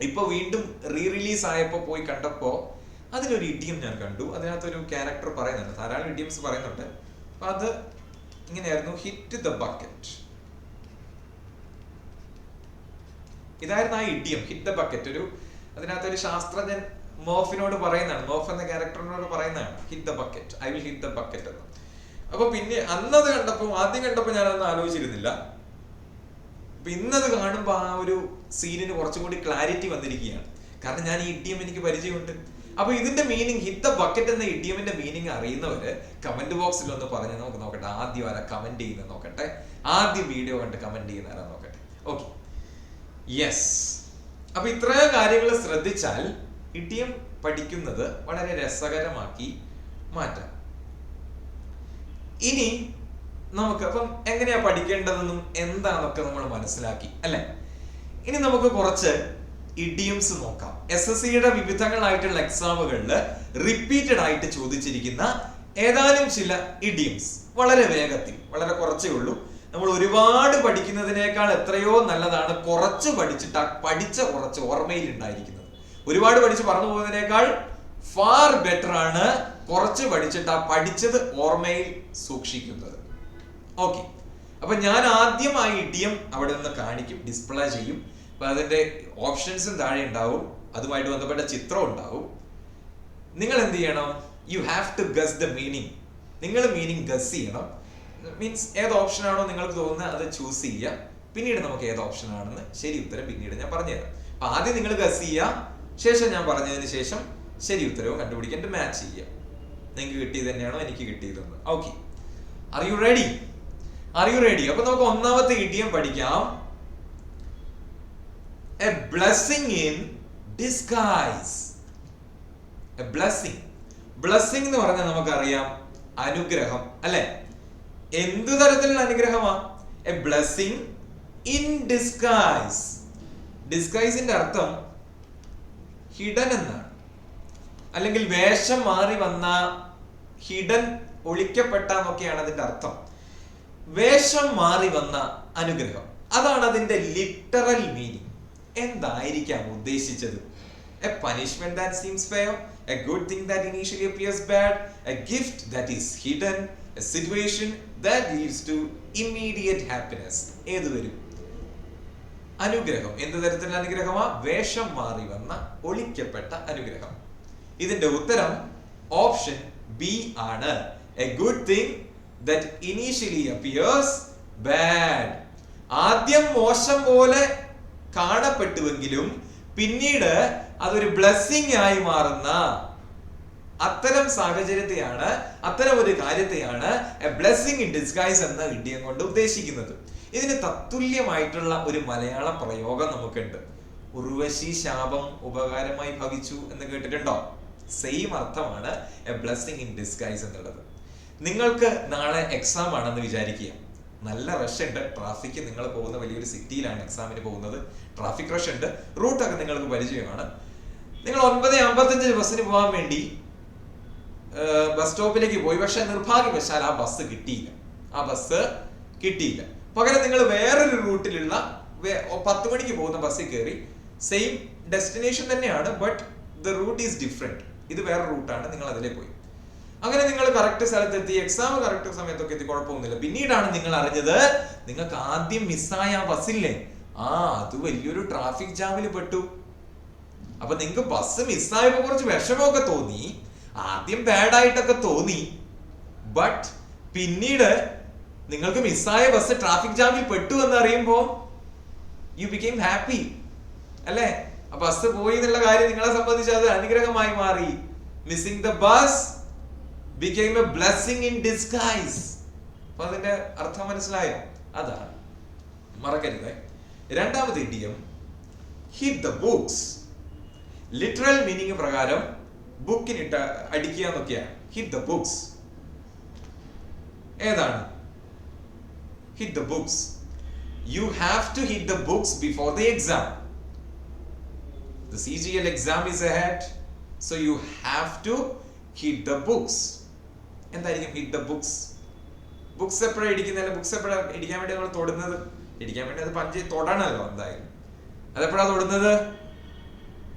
[SPEAKER 1] ഇപ്പൊ വീണ്ടും റീ റിലീസ് ആയപ്പോ പോയി കണ്ടപ്പോ അതിലൊരു ഇഡിയം ഞാൻ കണ്ടു. അതിനകത്തൊരു ക്യാരക്ടർ പറയുന്നുണ്ട്, ധാരാളം ഇഡിയംസ് പറയുന്നുണ്ട്. അപ്പൊ അത് ഇങ്ങനെയായിരുന്നു, ഹിറ്റ് ദ ബക്കറ്റ്. ഇതായിരുന്നു ആ ഇഡിയം, ഹിറ്റ് ദ ബക്കറ്റ്. അതിനകത്തൊരു ശാസ്ത്രജ്ഞൻ മോഫിനോട് പറയുന്നതാണ്, മോഫ് എന്ന ക്യാരക്ടറിനോട് പറയുന്നതാണ്, hit the bucket, I will hit the bucket എന്ന്. അപ്പൊ പിന്നെ അന്നത് കണ്ടപ്പോ, ആദ്യം കണ്ടപ്പോ ഞാനൊന്നും ആലോചിച്ചിരുന്നില്ല. അപ്പൊ ഇന്നത് കാണുമ്പോ ആ ഒരു സീനിന് കുറച്ചും കൂടി ക്ലാരിറ്റി വന്നിരിക്കുകയാണ്. കാരണം ഞാൻ ഈ ഇഡിയം എനിക്ക് പരിചയമുണ്ട്. അപ്പൊ ഇതിന്റെ മീനിങ്, ഹിറ്റ് ദ ബക്കറ്റ് എന്ന ഇഡിയമിന്റെ മീനിങ് അറിയുന്നവര് കമന്റ് ബോക്സിൽ ഒന്ന് പറഞ്ഞ് നമുക്ക് നോക്കട്ടെ. ആദ്യം ആരാ കമന്റ് ചെയ്യുന്നത് നോക്കട്ടെ. ആദ്യം വീഡിയോ കണ്ട് കമന്റ് ചെയ്യുന്ന ആരാ നോക്കട്ടെ. Okay, yes. അപ്പൊ ഇത്രയും കാര്യങ്ങൾ ശ്രദ്ധിച്ചാൽ ഇഡിയം പഠിക്കുന്നത് വളരെ രസകരമാക്കി മാറ്റാം. ഇനി നമുക്ക് അപ്പം എങ്ങനെയാ പഠിക്കേണ്ടതെന്നും എന്താണൊക്കെ നമ്മൾ മനസ്സിലാക്കി അല്ലെ? ഇനി നമുക്ക് കുറച്ച് ഇഡിയംസ് നോക്കാം. SSCയുടെ വിവിധങ്ങളായിട്ടുള്ള എക്സാമുകളിൽ റിപ്പീറ്റഡ് ആയിട്ട് ചോദിച്ചിരിക്കുന്ന ഏതാനും ചില ഇഡിയംസ് വളരെ വേഗത്തിൽ, വളരെ കുറച്ചേ ഉള്ളൂ. നമ്മൾ ഒരുപാട് പഠിക്കുന്നതിനേക്കാൾ എത്രയോ നല്ലതാണ് കുറച്ച് പഠിച്ചിട്ട് പഠിച്ച കുറച്ച് ഓർമ്മയിൽ ഉണ്ടായിരിക്കുന്നത്. ഒരുപാട് പഠിച്ച് പറഞ്ഞു പോകുന്നതിനേക്കാൾ ഫാർ ബെറ്റർ ആണ് കുറച്ച് പഠിച്ചിട്ട് പഠിച്ചത് ഓർമ്മയിൽ സൂക്ഷിക്കുന്നത്. ഓക്കെ, അപ്പൊ ഞാൻ ആദ്യം ആ ഇഡിയം അവിടെ നിന്ന് കാണിക്കും, ഡിസ്പ്ലേ ചെയ്യും. അപ്പൊ അതിന്റെ ഓപ്ഷൻസും താഴെ ഉണ്ടാവും, അതുമായിട്ട് ബന്ധപ്പെട്ട ചിത്രം ഉണ്ടാവും. നിങ്ങൾ എന്ത് ചെയ്യണം? You have to guess the meaning. നിങ്ങൾ മീനിങ് ഗസ് ചെയ്യണം. മീൻസ് ഏത് ഓപ്ഷൻ ആണോ നിങ്ങൾക്ക് തോന്നുന്നത് അത് ചൂസ് ചെയ്യുക. പിന്നീട് നമുക്ക് ഏത് ഓപ്ഷൻ ആണെന്ന് ശരി ഉത്തരം പിന്നീട് ഞാൻ പറഞ്ഞുതരാം. അപ്പൊ ആദ്യം നിങ്ങൾ ഗസ് ചെയ്യുക, ശേഷം ഞാൻ പറഞ്ഞതിന് ശേഷം ശരി ഉത്തരവും കണ്ടുപിടിക്കേണ്ട മാച്ച് ചെയ്യുക. നിങ്ങൾക്ക് കിട്ടിയത് തന്നെയാണോ എനിക്ക് കിട്ടിയതെന്ന്. Okay, are you ready? Are you ready? അപ്പൊ നമുക്ക് ഒന്നാമത്തെ ഇഡിയം പഠിക്കാം. A blessing in disguise. A blessing. Blessing എന്ന് പറഞ്ഞാൽ നമുക്കറിയാം അനുഗ്രഹം അല്ലെ? എന്തു തരത്തിലുള്ള അനുഗ്രഹമാ? A blessing in disguise. ഡിസ്ഗൈസിന്റെ അർത്ഥം ഹിഡൻ എന്നാണ്, അല്ലെങ്കിൽ വേഷം മാറി വന്ന, ഹിഡൻ ഒളിക്കപ്പെട്ട എന്നൊക്കെയാണ് അതിന്റെ അർത്ഥം. വേഷം മാറി വന്ന അനുഗ്രഹം, അതാണ് അതിന്റെ ലിറ്ററൽ മീനിങ്. എന്തായിരിക്കാം ഉദ്ദേശിച്ചത്? A punishment that seems fair, a good thing that initially appears bad, a gift that is hidden, a situation that leads to immediate happiness. ഏത് വരും? അനുഗ്രഹം. എന്ത് തരത്തിലുള്ള അനുഗ്രഹമാ? വേഷം മാറി വന്ന ഒളിക്കപ്പെട്ട അനുഗ്രഹം. ഇതിന്റെ ഉത്തരം ഓപ്ഷൻ ബി ആണ്. A good thing that initially appears bad. ആദ്യം മോശം പോലെ കാണപ്പെട്ടുവെങ്കിലും പിന്നീട് അതൊരു ബ്ലെസ്സിങ് ആയി മാറുന്ന അത്തരം സാഹചര്യത്തെയാണ്, അത്തരം ഒരു കാര്യത്തെയാണ് എ ബ്ലെസ്സിങ് ഇൻ ഡിസ്ഗൈസ് എന്ന ഇഡിയം കൊണ്ട് ഉദ്ദേശിക്കുന്നത്. ഇതിന് തത്തുല്യമായിട്ടുള്ള ഒരു മലയാള പ്രയോഗം നമുക്കുണ്ട്. ഉർവശി ശാപം ഉപകാരമായി ഭവിച്ചു എന്ന് കേട്ടിട്ടുണ്ടോ? സെയിം അർത്ഥമാണ് എ ബ്ലെസ്സിങ് ഇൻ ഡിസ്ഗൈസ് എന്നുള്ളത്. നിങ്ങൾക്ക് നാളെ എക്സാം ആണെന്ന് വിചാരിക്കുക. നല്ല റഷ് ഉണ്ട്, ട്രാഫിക്, നിങ്ങൾ പോകുന്ന വലിയൊരു സിറ്റിയിലാണ് എക്സാമിന് പോകുന്നത്, ട്രാഫിക് റഷ് ഉണ്ട്, റൂട്ടൊക്കെ നിങ്ങൾക്ക് പരിചയമാണ്. നിങ്ങൾ 9:55 ബസ്സിന് പോകാൻ വേണ്ടി ബസ് സ്റ്റോപ്പിലേക്ക് പോയി. പക്ഷെ നിർഭാഗ്യവശാൽ ആ ബസ് കിട്ടിയില്ല. പകരം നിങ്ങൾ വേറൊരു റൂട്ടിലുള്ള 10 മണിക്ക് പോകുന്ന ബസ്സിൽ കയറി. സെയിം ഡെസ്റ്റിനേഷൻ തന്നെയാണ്, but the route is different. ഇത് വേറെ റൂട്ടാണ്, നിങ്ങൾ അതിലേ പോയി. അങ്ങനെ നിങ്ങൾ കറക്റ്റ് സ്ഥലത്തെത്തി, എക്സാം കറക്റ്റ് സമയത്തൊക്കെ എത്തി, കുഴപ്പമൊന്നുമില്ല. പിന്നീടാണ് നിങ്ങൾ അറിഞ്ഞത് നിങ്ങൾക്ക് ആദ്യം മിസ്സായ ആ ബസ്സില്ലേ, അത് വലിയൊരു ട്രാഫിക് ജാമിൽ പെട്ടു. അപ്പൊ നിങ്ങൾക്ക് ബസ് മിസ്സായപ്പോ കുറച്ച് വിഷമമൊക്കെ തോന്നി, ആദ്യം ബാഡായിട്ടൊക്കെ തോന്നി. ബട്ട് പിന്നീട് നിങ്ങൾക്ക് മിസ്സായ ബസ് ട്രാഫിക് ജാമിൽ പെട്ടു എന്ന് അറിയുമ്പോ യു ബിക്കെയിം ഹാപ്പി അല്ലേ? ആ ബസ് പോയി എന്നുള്ള കാര്യം നിങ്ങളെ സംബന്ധിച്ച് അത് അനുഗ്രഹമായി മാറി. Missing the bus became a blessing in disguise. അപ്പൊ അതിന്റെ അർത്ഥം മനസ്സിലായോ? അതാണ്, മറക്കരുത്. രണ്ടാമത്തെ idiom hit the books. Literal meaning പ്രകാരം ബുക്കിനിട്ട് അടിക്കുക എന്നൊക്കെയാണ് hit the books. ഏതാണ് hit the books? You have to hit the books before the exam. The CGL exam is ahead, so you have to hit the books. എന്തായിരിക്കും hit the books? Books എപ്പോഴാണ് ഇടിക്കുന്നത്? Books എപ്പോഴാണ് ഇടിക്കാൻ വേണ്ടി നമ്മൾ തൊടുന്നത്? ഇടിക്കാൻ വേണ്ടി അത് പഞ്ച് തൊടണല്ലോ എന്തായാലും. അതെപ്പോഴാണ് തൊടുന്നത്?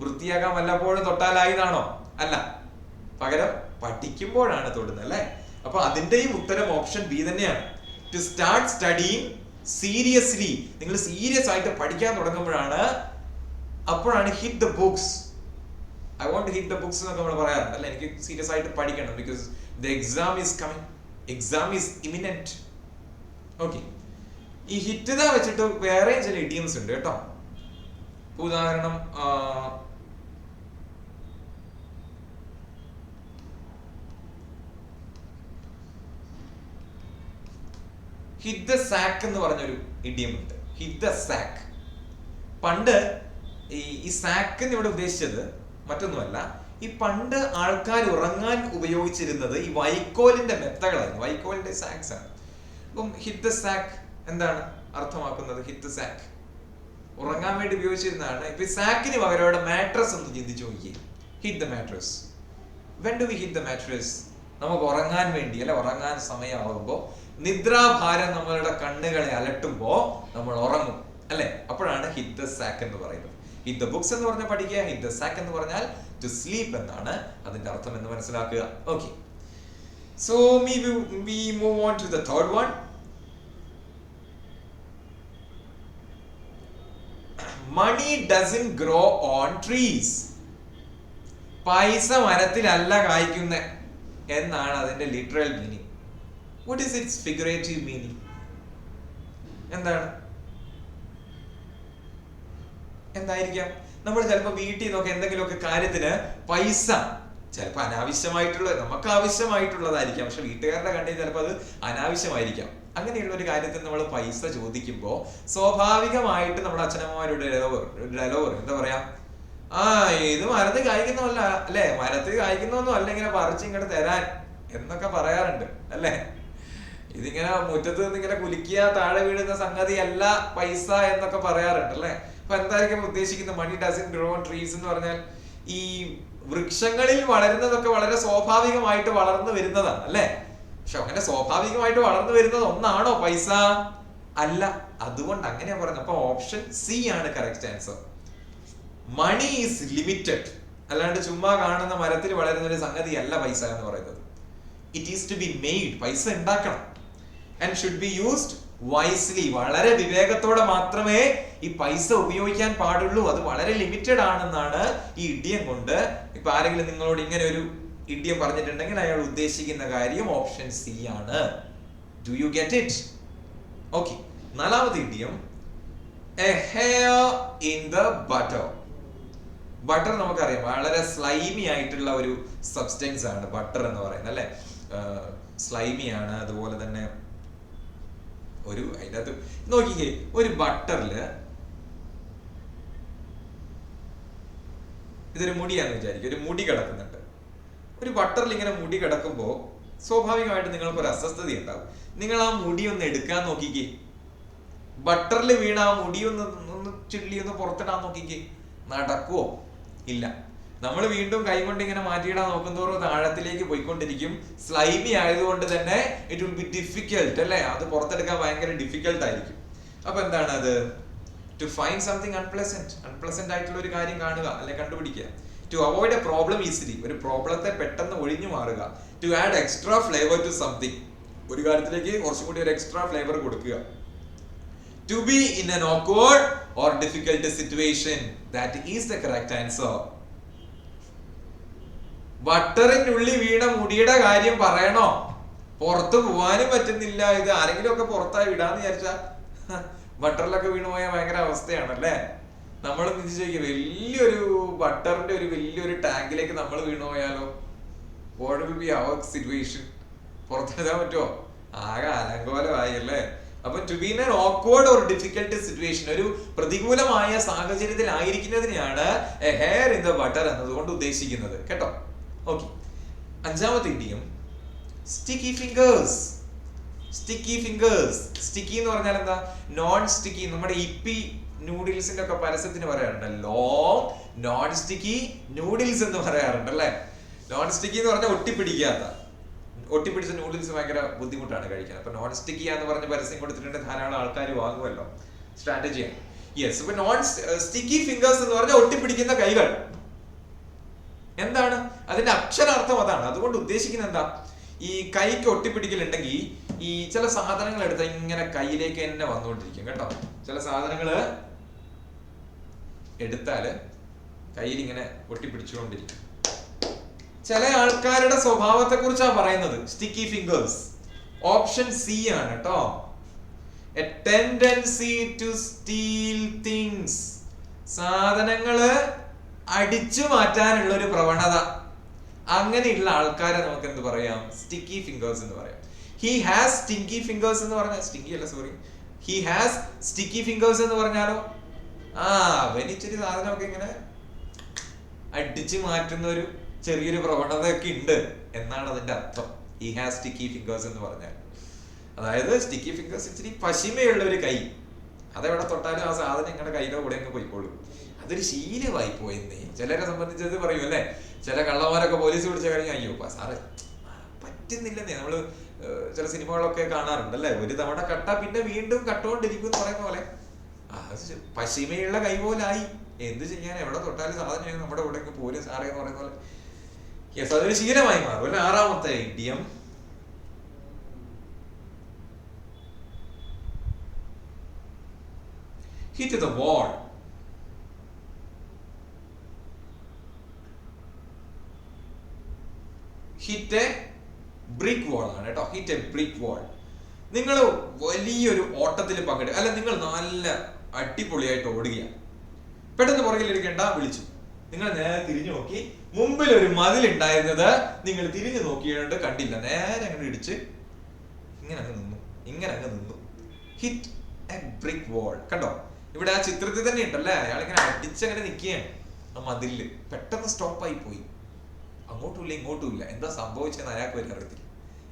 [SPEAKER 1] വൃത്തിയാക്കാൻ വല്ലപ്പോഴും തൊട്ടാലായതാണോ? അല്ല, പകരം പഠിക്കുമ്പോഴാണ് തൊടുന്നത് അല്ലേ? അപ്പൊ അതിന്റെയും ഉത്തരം ഓപ്ഷൻ ബി തന്നെയാണ്. ടു സ്റ്റാർട്ട് സ്റ്റഡിങ് സീരിയസ്ലി, നിങ്ങൾ സീരിയസ് ആയിട്ട് പഠിക്കാൻ തുടങ്ങുമ്പോഴാണ്, അപ്പോഴാണ് hit the books. I want to hit the books എന്നൊക്കെ നമ്മൾ പറയാറുണ്ട് അല്ലെ? എനിക്ക് സീരിയസ് ആയിട്ട് പഠിക്കണം, because the exam is coming, exam is imminent. Okay, ഈ ഹിറ്റ് ദ വെച്ചിട്ട് വേറെ ചില ഇഡിയംസ് ഉണ്ട് കേട്ടോ. ഉദാഹരണം, ഹിറ്റ് ദ സാക്ക് എന്ന് പറഞ്ഞൊരു ഇഡിയം ഉണ്ട്. Hit the sack. പണ്ട് ഈ സാക്ക് എന്ന് ഇവിടെ ഉദ്ദേശിച്ചത് മറ്റൊന്നുമല്ല, ഈ പണ്ട് ആൾക്കാർ ഉറങ്ങാൻ ഉപയോഗിച്ചിരുന്നത് ഈ വൈക്കോലിന്റെ മെത്തകളായിരുന്നു, വൈക്കോലിന്റെ സാക്സ് ആണ്. അപ്പം ഹിറ്റ് ദ സാക്ക് എന്താണ് അർത്ഥമാക്കുന്നത്? ഹിറ്റ് ദ സാക്ക് ഉറങ്ങാൻ വേണ്ടി ഉപയോഗിച്ചിരുന്നതാണ്. ഇപ്പൊ ഈ സാക്കിന് പകരം അവിടെ മാട്രസ് ഒന്ന് ചിന്തിച്ചു നോക്കിയേ. Hit the mattress. When do we hit the mattress? നമുക്ക് ഉറങ്ങാൻ വേണ്ടി അല്ലെ, ഉറങ്ങാൻ സമയമാകുമ്പോ, നിദ്രാഭാരം നമ്മളുടെ കണ്ണുകളെ അലട്ടുമ്പോ നമ്മൾ ഉറങ്ങും അല്ലെ? അപ്പോഴാണ് ഹിറ്റ് ദ സാക്ക് എന്ന് പറയുന്നത്. ഹിറ്റ് ദ ബുക്സ് എന്ന് പറഞ്ഞാൽ പഠിക്കുക, ഹിറ്റ് ദ സാക്ക് എന്ന് പറഞ്ഞാൽ ടു സ്ലീപ്പ് എന്നാണ് അതിന്റെ അർത്ഥം എന്ന് മനസ്സിലാക്കുക. Okay, so we move on to the third one. Money doesn't grow on trees. പൈസ മരത്തിലല്ല കായ്ക്കുന്ന എന്നാണ് അതിന്റെ literal meaning. What is its figurative meaning? എന്തായിരിക്കാം? നമ്മൾ ചിലപ്പോൾ വീട്ടിൽ നിന്നൊക്കെ എന്തെങ്കിലുമൊക്കെ കാര്യത്തിന് പൈസ, ചിലപ്പോൾ അനാവശ്യമായിട്ടുള്ള, നമുക്ക് ആവശ്യമായിട്ടുള്ളതായിരിക്കാം, പക്ഷെ വീട്ടുകാരുടെ കണ്ണിൽ ചിലപ്പോൾ അത് അനാവശ്യമായിരിക്കാം. അങ്ങനെയുള്ള ഒരു കാര്യത്തിന് നമ്മൾ പൈസ ചോദിക്കുമ്പോൾ സ്വാഭാവികമായിട്ട് നമ്മുടെ അച്ഛനമ്മമാരുടെ ഡയലോഗ് എന്താ പറയാ? ഇത് മരത്തിൽ കായ്ക്കുന്നതല്ല അല്ലെ, മരത്തിൽ കായ്ക്കുന്നൊന്നും അല്ല, ഇങ്ങനെ പറിച്ച് ഇങ്ങോട്ട് തരാൻ എന്നൊക്കെ പറയാറുണ്ട് അല്ലെ? ഇതിങ്ങനെ മുറ്റത്ത് നിന്ന് ഇങ്ങനെ കുലുക്കിയ താഴെ വീഴുന്ന സംഗതി അല്ല പൈസ എന്നൊക്കെ പറയാറുണ്ട് അല്ലെ? അപ്പൊ എന്തായിരിക്കും ഉദ്ദേശിക്കുന്നത്? മണി ഡസന്റ് ഗ്രോ ഓൺ ട്രീസ് എന്ന് പറഞ്ഞാൽ ഈ വൃക്ഷങ്ങളിൽ വളരുന്നതൊക്കെ വളരെ സ്വാഭാവികമായിട്ട് വളർന്നു വരുന്നതാണ് അല്ലെ? പക്ഷെ അങ്ങനെ സ്വാഭാവികമായിട്ട് വളർന്നു വരുന്നത് ഒന്നാണോ പൈസ? അല്ല. അതുകൊണ്ട് അങ്ങനെയാ പറയുന്നത്. അപ്പൊ ഓപ്ഷൻ സി ആണ് correct answer. Money is limited. അല്ലാണ്ട് ചുമ്മാ കാണുന്ന മരത്തിൽ വളരുന്ന ഒരു സംഗതി അല്ല പൈസ എന്ന് പറയുന്നത്. It is to be made. പൈസ ഉണ്ടാക്കണം. And should be used wisely. വളരെ വിവേകത്തോടെ മാത്രമേ ഈ പൈസ ഉപയോഗിക്കാൻ പാടുള്ളൂ. അത് വളരെ ലിമിറ്റഡ് ആണെന്നാണ് ഈ ഇഡിയം കൊണ്ട്. ഇപ്പൊ ആരെങ്കിലും നിങ്ങളോട് ഇങ്ങനെ ഒരു ഇഡിയം പറഞ്ഞിട്ടുണ്ടെങ്കിൽ അയാൾ ഉദ്ദേശിക്കുന്ന കാര്യം ഓപ്ഷൻ സി ആണ്. Do you get it? Okay, നാലാമത്തെ idiom, a hair in the butter. Butter നമുക്കറിയാം വളരെ സ്ലൈമി ആയിട്ടുള്ള ഒരു സബ്സ്റ്റൻസ് ആണ് ബട്ടർ എന്ന് പറയുന്നത് അല്ലെ? സ്ലൈമി ആണ്. അതുപോലെ തന്നെ ഒരു അതിൻ്റെ അകത്ത് നോക്കിക്കേ, ഒരു ബട്ടറില് ഇതൊരു മുടിയാന്ന് വിചാരിക്കും, ഒരു മുടി കിടക്കുന്നുണ്ട്. ഒരു ബട്ടറിൽ ഇങ്ങനെ മുടി കിടക്കുമ്പോ സ്വാഭാവികമായിട്ട് നിങ്ങൾക്ക് ഒരു അസ്വസ്ഥത ഉണ്ടാവും. നിങ്ങൾ ആ മുടി ഒന്ന് എടുക്കാൻ നോക്കിക്കേ, ബട്ടറിൽ വീണ ആ മുടി ഒന്ന് ചിള്ളി ഒന്ന് പുറത്തിടാൻ നോക്കിക്കേ, നടക്കുവോ? ഇല്ല. നമ്മൾ വീണ്ടും കൈകൊണ്ട് ഇങ്ങനെ മാറ്റിയിടാൻ നോക്കുന്തോറും ആഴത്തിലേക്ക് പോയിക്കൊണ്ടിരിക്കും. സ്ലൈമി ആയതുകൊണ്ട് തന്നെ ഇറ്റ് വിൽ ബി ഡിഫിക്കൽട്ട് അല്ലേ, അത് പുറത്തെടുക്കാൻ ഭയങ്കര ഡിഫിക്കൽട്ട് ആയിരിക്കും. അപ്പൊ എന്താണ് അത്? ടു ഫൈൻഡ് സംതിങ് അൺപ്ലസന്റ് ആയിട്ടുള്ള ഒരു കാര്യം കാണുക അല്ലെ കണ്ടുപിടിക്കുക. To avoid a problem easily, ഒരു പ്രോബ്ലത്തെ പെട്ടെന്ന് ഒഴിഞ്ഞു മാറുക. To add extra flavour to something, ഒരു കാര്യത്തിലേക്ക് കുറച്ചും കൂടി ഒരു എക്സ്ട്രാ ഫ്ലേവർ കൊടുക്കുക. To be in an awkward or difficult situation, that is the correct answer. ബട്ടറിനുള്ളിൽ വീണ മുടിയുടെ കാര്യം പറയണോ? പുറത്ത് പോവാനും പറ്റുന്നില്ല. ഇത് ആരെങ്കിലും ഒക്കെ പുറത്തായി വിടാന്ന് വിചാരിച്ചാ ബട്ടറിലൊക്കെ വീണു പോയാൽ ഭയങ്കര അവസ്ഥയാണല്ലേ. നമ്മൾ ചോദിക്കുക, വലിയൊരു ബട്ടറിന്റെ ഒരു വലിയൊരു ടാങ്കിലേക്ക് നമ്മൾ വീണു പോയാലോ? What will be our situation? പുറത്തെടുക്കാൻ പറ്റുമോ? ആകെ അലങ്കോലമായി അല്ലേ. അപ്പൊ to be in an awkward or difficult situation, ഒരു പ്രതികൂലമായ സാഹചര്യത്തിൽ ആയിരിക്കുന്നതിനെയാണ് a hair in the butter എന്നതുകൊണ്ട് ഉദ്ദേശിക്കുന്നത് കേട്ടോ. ഓക്കെ, അഞ്ചാമത്തെ idiom sticky fingers. Sticky fingers, sticky എന്ന് പറഞ്ഞാൽ എന്താ? Non sticky. നമ്മുടെ ഇപ്പി നൂഡിൽസിന്റെ ഒക്കെ പരസ്യത്തിന് പറയാറുണ്ട് ലോങ് നോൺ സ്റ്റിക്കി നൂഡിൽസ് എന്ന് പറയാറുണ്ട് അല്ലെ. നോൺ സ്റ്റിക്കി എന്ന് പറഞ്ഞാൽ ഒട്ടിപ്പിടിക്കാത്ത, ഒട്ടിപ്പിടിച്ച നൂഡിൽസ് ഭയങ്കര ബുദ്ധിമുട്ടാണ് കഴിക്കാൻ. അപ്പൊ നോൺ സ്റ്റിക്കി എന്ന് പറഞ്ഞ പരസ്യം കൊടുത്തിട്ടുണ്ട്, ധാരാളം ആൾക്കാർ വാങ്ങുമല്ലോ. സ്ട്രാറ്റജിയാണ്. യെസ്, അപ്പൊ നോൺ സ്റ്റിക്കി ഫിംഗേഴ്സ് എന്ന് പറഞ്ഞാൽ ഒട്ടിപ്പിടിക്കുന്ന കൈകൾ. എന്താണ് അതിന്റെ അക്ഷരാർത്ഥം? അതാണ്. അതുകൊണ്ട് ഉദ്ദേശിക്കുന്നത് എന്താ? ഈ കൈക്ക് ഒട്ടിപ്പിടിക്കലുണ്ടെങ്കിൽ ഈ ചില സാധനങ്ങൾ എടുത്താൽ ഇങ്ങനെ കയ്യിലേക്ക് തന്നെ വന്നുകൊണ്ടിരിക്കും കേട്ടോ. ചില സാധനങ്ങള് എടുത്താല് കയ്യിൽ ഇങ്ങനെ ഒട്ടിപ്പിടിച്ചുകൊണ്ടിരിക്കും. ചില ആൾക്കാരുടെ സ്വഭാവത്തെ കുറിച്ചാണ് പറയുന്നത് സ്റ്റിക്കി ഫിംഗേഴ്സ്. ഓപ്ഷൻ സി ആണ് കേട്ടോ. A tendency to steal things, സാധനങ്ങള് അടിച്ചു മാറ്റാനുള്ള ഒരു പ്രവണത. അങ്ങനെയുള്ള ആൾക്കാരെ നമുക്ക് എന്ത് പറയാം? സ്റ്റിക്കി ഫിംഗേഴ്സ് എന്ന് പറയാം. ഹി ഹാസ് സ്റ്റിക്കി ഫിംഗേഴ്സ് എന്ന് പറഞ്ഞാൽ, സ്റ്റിക്കി അല്ല sorry, he has sticky fingers എന്ന് പറഞ്ഞാലോ അവനിച്ചൊരു സാധനമൊക്കെ ഇങ്ങനെ അടിച്ചു മാറ്റുന്ന ഒരു ചെറിയൊരു പ്രവണതയൊക്കെ ഉണ്ട് എന്നാണ് അതിന്റെ അർത്ഥം. ഹി ഹാസ് സ്റ്റിക്കി ഫിംഗേഴ്സ് എന്ന് പറഞ്ഞാൽ, അതായത് സ്റ്റിക്കി ഫിംഗേഴ്സ് ഇച്ചിരി പശിമയുള്ള ഒരു കൈ. അതെവിടെ തൊട്ടാലും ആ സാധനം ഇങ്ങനെ കയ്യിലോ കൂടെ അങ്ങ് പോയിക്കോളും. അതൊരു ശീലമായി പോയെന്നേ ചിലരെ സംബന്ധിച്ചത് പറയും അല്ലെ. ചില കള്ളന്മാരൊക്കെ പോലീസ് പിടിച്ച കഴിഞ്ഞാൽ അയ്യോ സാറ് പറ്റുന്നില്ലെന്നേ. നമ്മള് ചില സിനിമകളൊക്കെ കാണാറുണ്ട് അല്ലെ. ഒരു തവണ കട്ടാ പിന്നെ വീണ്ടും കട്ടുകൊണ്ടിരിക്കും എന്ന് പറയുന്ന പോലെ പശിമയുള്ള കൈ പോലായി. എന്ത് ചെയ്യാൻ, എവിടെ തൊട്ടാലും സാധനം നമ്മുടെ കൂടെ പോലും സാറേ എന്ന് പറയുന്ന പോലെ. യെസ്, അതൊരു ശീലമായി മാറും അല്ലെ. ആറാമത്തെ idiom hit the wall. Hit a brick വാൾ ആണ് കേട്ടോ. ഹിറ്റ് എ ബ്രിക്ക് വാൾ. നിങ്ങൾ വലിയൊരു ഓട്ടത്തിൽ പങ്കെടുക്കുക, അല്ല നിങ്ങൾ നല്ല അടിപൊളിയായിട്ട് ഓടുകയാണ്. പെട്ടെന്ന് പുറകിലിരിക്കേണ്ട, വിളിച്ചു. നിങ്ങൾ നേരെ തിരിഞ്ഞു നോക്കി, മുമ്പിൽ ഒരു മതിൽ ഉണ്ടായിരുന്നത് നിങ്ങൾ തിരിഞ്ഞു നോക്കിയിട്ട് കണ്ടില്ല. നേരെ അങ്ങനെ ഇടിച്ച് ഇങ്ങനെ അങ്ങ് നിന്നു. ഹിറ്റ് എ ബ്രിക്ക് വാൾ. കണ്ടോ, ഇവിടെ ആ ചിത്രത്തിൽ തന്നെ ഉണ്ടല്ലേ, അയാളിങ്ങനെ അടിച്ചങ്ങനെ നിൽക്കുകയാണ് ആ മതിലില്. പെട്ടെന്ന് സ്റ്റോപ്പായി പോയി. അങ്ങോട്ടുമില്ല ഇങ്ങോട്ടുമില്ല. എന്താ സംഭവിച്ചെന്ന് അയാൾക്ക് വരെ അറിയത്തില്ല.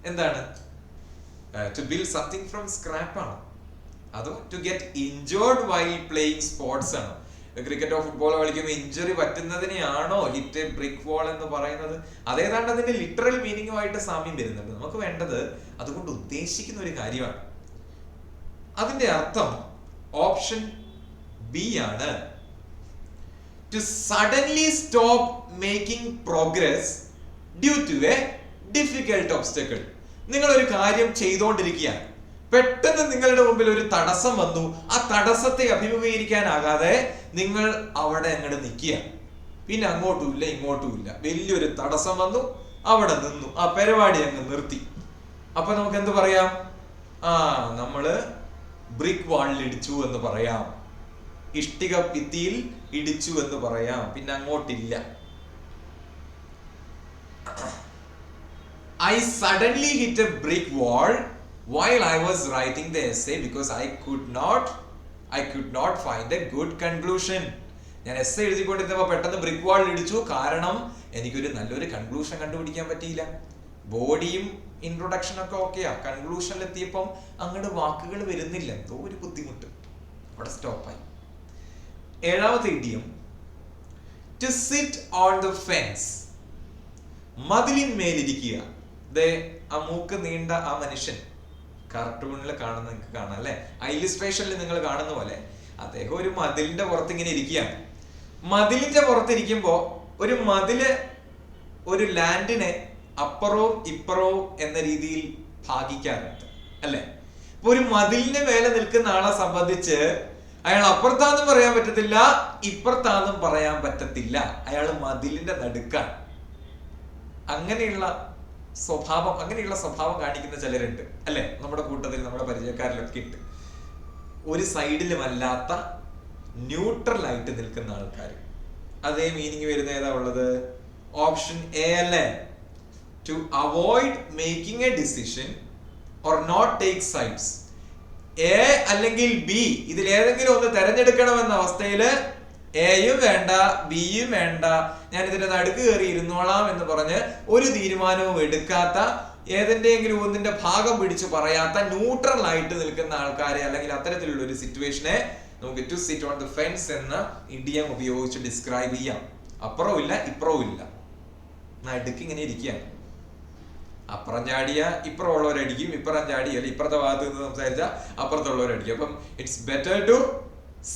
[SPEAKER 1] എന്താണ്? To build something from scratch ആണ്. അതോ to get injured while playing sports ആണ്? ക്രിക്കറ്റോ ഫുട്ബോളോ കളിക്കുമ്പോൾ ഇഞ്ചുറി പറ്റുന്നതിനെയാണോ ഹിറ്റ് എ ബ്രിക്ക് വാൾ എന്ന് പറയുന്നത്? അതേതാണ്ട് അതിന്റെ ലിറ്ററൽ മീനിങ്ങുമായിട്ട് സാമ്യം വരുന്നുണ്ട്. നമുക്ക് വേണ്ടത് അതുകൊണ്ട് ഉദ്ദേശിക്കുന്ന ഒരു കാര്യമാണ്. അതിന്റെ അർത്ഥം ഓപ്ഷൻ ബി ആണ്. To suddenly stop making progress due to a difficult obstacle. നിങ്ങൾ ഒരു കാര്യം ചെയ്തുകൊണ്ടിരിക്കുകയാണ്, പെട്ടെന്ന് നിങ്ങളുടെ മുമ്പിൽ ഒരു തടസ്സം വന്നു. ആ തടസ്സത്തെ അഭിമുഖീകരിക്കാനാകാതെ നിങ്ങൾ അവിടെ അങ്ങോട്ട് നിൽക്കുക. പിന്നെ അങ്ങോട്ടുമില്ല ഇങ്ങോട്ടുമില്ല. വലിയൊരു തടസ്സം വന്നു, അവിടെ നിന്നു, ആ പരിപാടി അങ്ങ് നിർത്തി. അപ്പൊ നമുക്ക് എന്ത് പറയാം? നമ്മള് ബ്രിക്ക് വാളിൽ ഇടിച്ചു എന്ന് പറയാം, ഇഷ്ടിക ഭിത്തിയിൽ ഇടിച്ചു എന്ന് പറയാം. പിന്നെ അങ്ങോട്ടില്ല. I suddenly hit a brick wall while I was writing the essay because I could not find a good conclusion. ഞാൻ എസ്സേ എഴുതിക്കൊണ്ടിരുന്നപ്പോൾ പെട്ടെന്ന് ബ്രിക്ക് വാളിൽ ഇടിച്ചു, കാരണം എനിക്കൊരു നല്ലൊരു കൺക്ലൂഷൻ കണ്ടുപിടിക്കാൻ പറ്റിയില്ല. ബോഡിയും ഇൻട്രൊഡക്ഷൻ ഒക്കെ ഓക്കെയാ, കൺക്ലൂഷനിൽ എത്തിയപ്പം അങ്ങോട്ട് വാക്കുകൾ വരുന്നില്ല, എന്തോ ഒരു ബുദ്ധിമുട്ട്, അവിടെ സ്റ്റോപ്പായി. ഏഴാമത്തെ idiom to sit on the fence. മതിലിന്മേലിരിക്കുക. ദേ ആ മൂക്ക് നീണ്ട ആ മനുഷ്യൻ കാർട്ടൂണിൽ കാണുന്ന നിങ്ങൾക്ക് കാണാം അല്ലെ, ഇല്ലുസ്ട്രേഷനിൽ നിങ്ങൾ കാണുന്ന പോലെ അദ്ദേഹം ഒരു മതിലിന്റെ പുറത്ത് ഇങ്ങനെ ഇരിക്കുകയാണ്. മതിലിന്റെ പുറത്തിരിക്കുമ്പോ ഒരു മതില് ഒരു ലാൻഡിനെ അപ്പുറവും ഇപ്പുറവും എന്ന രീതിയിൽ ഭാഗിക്കാറുണ്ട് അല്ലെ. ഇപ്പൊ ഒരു മതിലിന്റെ മേലെ നിൽക്കുന്ന ആളെ സംബന്ധിച്ച് അയാൾ അപ്പുറത്താന്നും പറയാൻ പറ്റത്തില്ല, ഇപ്പുറത്താന്നും പറയാൻ പറ്റത്തില്ല, അയാൾ മതിലിന്റെ നടുക്കാണ്. അങ്ങനെയുള്ള സ്വഭാവം കാണിക്കുന്ന ചിലരുണ്ട് അല്ലെ, നമ്മുടെ കൂട്ടത്തിൽ, നമ്മുടെ പരിചയക്കാരിലൊക്കെ ഉണ്ട്. ഒരു സൈഡിലുമല്ലാത്ത ന്യൂട്രൽ ആയിട്ട് നിൽക്കുന്ന ആൾക്കാർ. അതേ മീനിങ് വരുന്ന ഏതാ ഉള്ളത്? ഓപ്ഷൻ എ അല്ലേ, to avoid making a decision or not take sides. A അല്ലെങ്കിൽ ബി, ഇതിൽ ഏതെങ്കിലും ഒന്ന് തെരഞ്ഞെടുക്കണമെന്ന അവസ്ഥയില് എയും വേണ്ട ബിയും വേണ്ട, ഞാൻ ഇതിന്റെ നടുക്ക് കയറി ഇരുന്നോളാം എന്ന് പറഞ്ഞ് ഒരു തീരുമാനവും എടുക്കാത്ത, ഏതിന്റെയെങ്കിലും ഒന്നിന്റെ ഭാഗം പിടിച്ച് പറയാത്ത, ന്യൂട്രൽ ആയിട്ട് നിൽക്കുന്ന ആൾക്കാരെ അല്ലെങ്കിൽ അത്തരത്തിലുള്ള ഒരു സിറ്റുവേഷനെ നമുക്ക് to sit on the fence എന്ന ഇഡിയം ഉപയോഗിച്ച് ഡിസ്ക്രൈബ് ചെയ്യാം. അപ്പുറവും ഇല്ല ഇപ്പുറവും ഇല്ല, നടുക്ക് ഇങ്ങനെ ഇരിക്കുകയാണ്. അപ്പുറം ചാടിയ ഇപ്പുറം ഉള്ളവരടിക്കും, ഇപ്പുറം ചാടി അല്ലെങ്കിൽ ഇപ്പുറത്തെ ഭാഗത്ത് നിന്ന് സംസാരിച്ച അപ്പുറത്തുള്ളവരടിക്കും. അപ്പം it's better to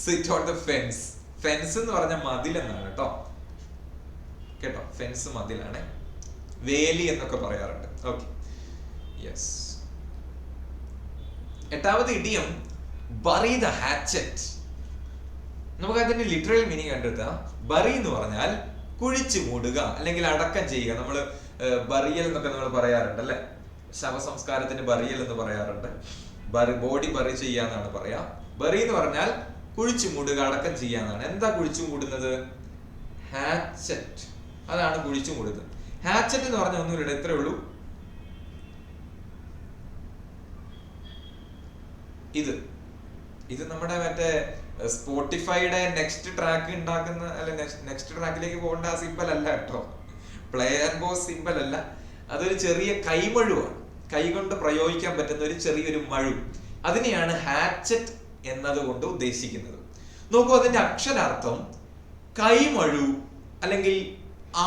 [SPEAKER 1] sit on the fence. Fence എന്ന് പറഞ്ഞ മതിൽ എന്നാണ് കേട്ടോ, ഫെൻസ് മതിലാണ്, വേലി എന്നൊക്കെ പറയാറുണ്ട്. Okay, yes. എട്ടാമത്തെ ഇഡിയം ബറി ദ ഹാച്ചറ്റ്. നമുക്ക് അതിന്റെ ലിറ്ററൽ മീനിങ് കണ്ടെത്താം. ബറി എന്ന് പറഞ്ഞാൽ കുഴിച്ചു മൂടുക അല്ലെങ്കിൽ അടക്കം ചെയ്യുക. നമ്മള് ബറിയൽ എന്നൊക്കെ നമ്മൾ പറയാറുണ്ട് അല്ലെ, ശവസംസ്കാരത്തിന് ബറിയൽ എന്ന് പറയാറുണ്ട്. ബോഡി ബറി ചെയ്യാന്നാണ് പറയാ. ബറി എന്ന് പറഞ്ഞാൽ കുഴിച്ചു മൂടുക, അടക്കം ചെയ്യാന്നാണ്. എന്താ കുഴിച്ചു മൂടുന്നത്? ഹാച്ചറ്റ്, അതാണ് കുഴിച്ചു മൂടുന്നത്. ഹാച്ചറ്റ് എന്ന് പറഞ്ഞ ഒന്നുമില്ല, എത്രയേ ഉള്ളൂ, ഇത് നമ്മുടെ മറ്റേ സ്പോട്ടിഫൈയുടെ നെക്സ്റ്റ് ട്രാക്ക് ഉണ്ടാക്കുന്ന അല്ല നെക്സ്റ്റ് ട്രാക്കിലേക്ക് പോകേണ്ട ആ സിമ്പൽ അല്ല കേട്ടോ, പ്ലേ ആൻഡ് പോസ് സിമ്പൽ അല്ല. അതൊരു ചെറിയ കൈമഴുവാണ്, കൈ കൊണ്ട് പ്രയോഗിക്കാൻ പറ്റുന്ന ഒരു ചെറിയൊരു മഴു. അതിനെയാണ് ഹാച്ചറ്റ് എന്നതുകൊണ്ട് ഉദ്ദേശിക്കുന്നത്. നോക്കൂ, അതിന്റെ അക്ഷരാർത്ഥം കൈമഴു അല്ലെങ്കിൽ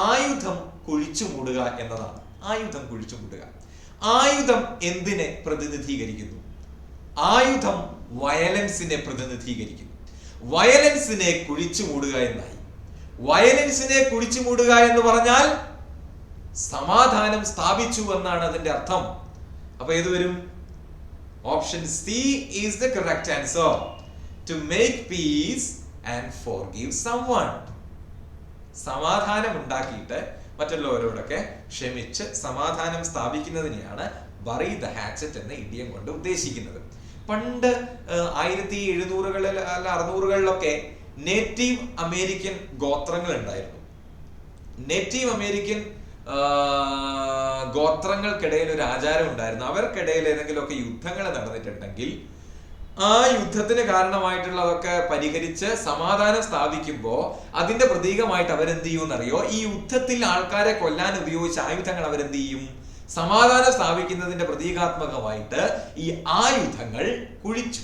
[SPEAKER 1] ആയുധം കുഴിച്ചു മൂടുക എന്നതാണ്. ആയുധം കുഴിച്ചു മൂടുക. ആയുധം എന്തിനെ പ്രതിനിധീകരിക്കുന്നു? ആയുധം വയലൻസിനെ പ്രതിനിധീകരിക്കുന്നു. വയലൻസിനെ കുഴിച്ചു മൂടുക എന്നായി. വയലൻസിനെ കുഴിച്ചു മൂടുക എന്ന് പറഞ്ഞാൽ സമാധാനം സ്ഥാപിച്ചു എന്നാണ് അതിന്റെ അർത്ഥം. അപ്പൊ ഏത് വരും? Option C is the correct answer. To make peace and forgive someone. സമാധാനം ഉണ്ടാക്കിയിട്ട് മറ്റുള്ളവരോടൊക്കെ ക്ഷമിച്ച് സമാധാനം സ്ഥാപിക്കുന്നതിനെയാണ് ബറി ദ ഹാച്ചറ്റ് എന്ന ഇഡിയം കൊണ്ട് ഉദ്ദേശിക്കുന്നത്. പണ്ട് 1700-കളിൽ അല്ല 600-കളിലൊക്കെ നേറ്റീവ് അമേരിക്കൻ ഗോത്രങ്ങൾ ഉണ്ടായിരുന്നു. നേറ്റീവ് അമേരിക്കൻ ഗോത്രങ്ങൾക്കിടയിൽ ഒരു ആചാരം ഉണ്ടായിരുന്നു. അവർക്കിടയിൽ ഏതെങ്കിലുമൊക്കെ യുദ്ധങ്ങൾ നടന്നിട്ടുണ്ടെങ്കിൽ ആ യുദ്ധത്തിന് കാരണമായിട്ടുള്ളതൊക്കെ പരിഹരിച്ച് സമാധാനം സ്ഥാപിക്കുമ്പോൾ അതിന്റെ പ്രതീകമായിട്ട് അവരെന്ത് ചെയ്യുമെന്നറിയോ? ഈ യുദ്ധത്തിൽ ആൾക്കാരെ കൊല്ലാൻ ഉപയോഗിച്ച ആയുധങ്ങൾ അവരെന്ത് ചെയ്യും? സമാധാനം സ്ഥാപിക്കുന്നതിന്റെ പ്രതീകാത്മകമായിട്ട് ഈ ആയുധങ്ങൾ കുഴിച്ചു.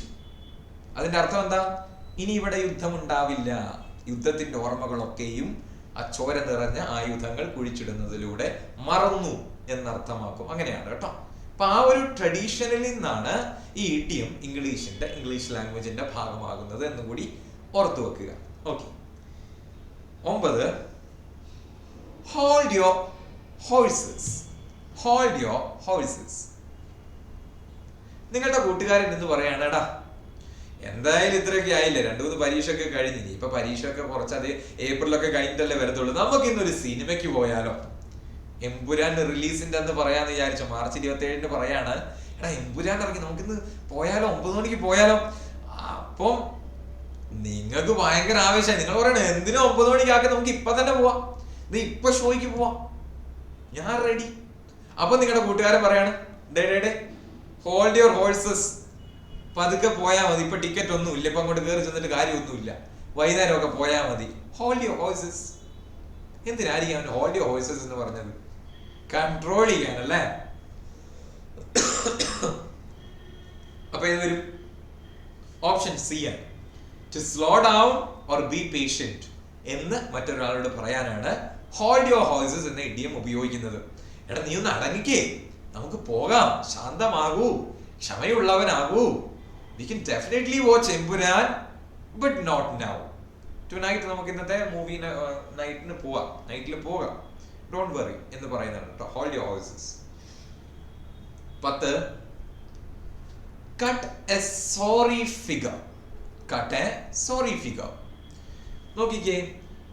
[SPEAKER 1] അതിന്റെ അർത്ഥം എന്താ? ഇനി ഇവിടെ യുദ്ധം ഉണ്ടാവില്ല. യുദ്ധത്തിന്റെ ഓർമ്മകളൊക്കെയും ആ ചോര നിറഞ്ഞ ആയുധങ്ങൾ കുഴിച്ചിടുന്നതിലൂടെ മറന്നു എന്നർത്ഥമാക്കും. അങ്ങനെയാണ് കേട്ടോ. അപ്പൊ ആ ഒരു ട്രഡീഷനിൽ നിന്നാണ് ഈ ഇഡിയം ഇംഗ്ലീഷ് ലാംഗ്വേജിന്റെ ഭാഗമാകുന്നത് എന്നും കൂടി ഓർത്തു വെക്കുക. Okay. 9, hold your horses. Hold your horses. നിങ്ങളുടെ കൂട്ടുകാരൻ എന്ന് പറയാണ്, എടാ എന്തായാലും ഇത്രയൊക്കെ ആയില്ലേ, 2-3 പരീക്ഷയൊക്കെ കഴിഞ്ഞില്ലേ, ഇപ്പൊ പരീക്ഷയൊക്കെ കുറച്ചത് ഏപ്രിലൊക്കെ കഴിഞ്ഞിട്ടല്ലേ വരത്തുള്ളൂ, നമുക്ക് ഇന്നൊരു സിനിമയ്ക്ക് പോയാലോ? എമ്പുരാൻ റിലീസിന്റെ അന്ന് പറയാന്ന് വിചാരിച്ചു. മാർച്ച് 27-ന് പറയാണ്, എടാ എമ്പുരാൻ ഇറങ്ങി, നമുക്കിന്ന് പോയാലോ, 9 മണിക്ക് പോയാലോ? അപ്പം നിങ്ങൾക്ക് ഭയങ്കര ആവേശമായി. നിങ്ങൾ പറയണേ എന്തിനാ 9 മണിക്കാക്കി, നമുക്ക് ഇപ്പൊ തന്നെ പോവാം, ഇത് ഇപ്പൊ ഷോയ്ക്ക് പോവാം, ഞാൻ റെഡി. അപ്പൊ നിങ്ങളുടെ കൂട്ടുകാരൻ പറയാണ്, ഡേ ഹോൾഡ് യുവർ ഹോഴ്സസ്, പതുക്കെ പോയാൽ മതി, ഇപ്പൊ ടിക്കറ്റ് ഒന്നും ഇല്ല, ഇപ്പൊ അങ്ങോട്ട് കയറി ചെന്നിട്ട് കാര്യമൊന്നുമില്ല, വൈകുന്നേരമൊക്കെ പോയാൽ മതി. Hold your horses. എന്തിനായിരിക്കും അവൻ ഹോൾഡ് യുവർ ഹോഴ്സസ് എന്ന് പറഞ്ഞത്? കൺട്രോൾ ചെയ്യാനല്ലേ. അപ്പൊ ഇത് വരും ഓപ്ഷൻ സി ആണ്. To slow down or be patient എന്ന് മറ്റൊരാളോട് പറയാനാണ് ഹോൾഡ് യുവർ ഹോഴ്സസ് എന്ന ഇഡിയം ഉപയോഗിക്കുന്നത്. എടാ നീ ഒന്ന് അടങ്ങിക്കേ, നമുക്ക് പോകാം, ശാന്തമാകൂ, ക്ഷമയുള്ളവനാകൂ. We can definitely watch Empuraan, but not now. Tonight നമുക്ക് ഇന്നത്തെ മൂവി നൈറ്റിൽ പോകാം, ഡോണ്ട് വറി എന്ന് പറയുന്നതാണ് കേട്ടോ. Hold your horses. 10. Cut a sorry figure. Cut a sorry figure. നോക്കിക്കേ,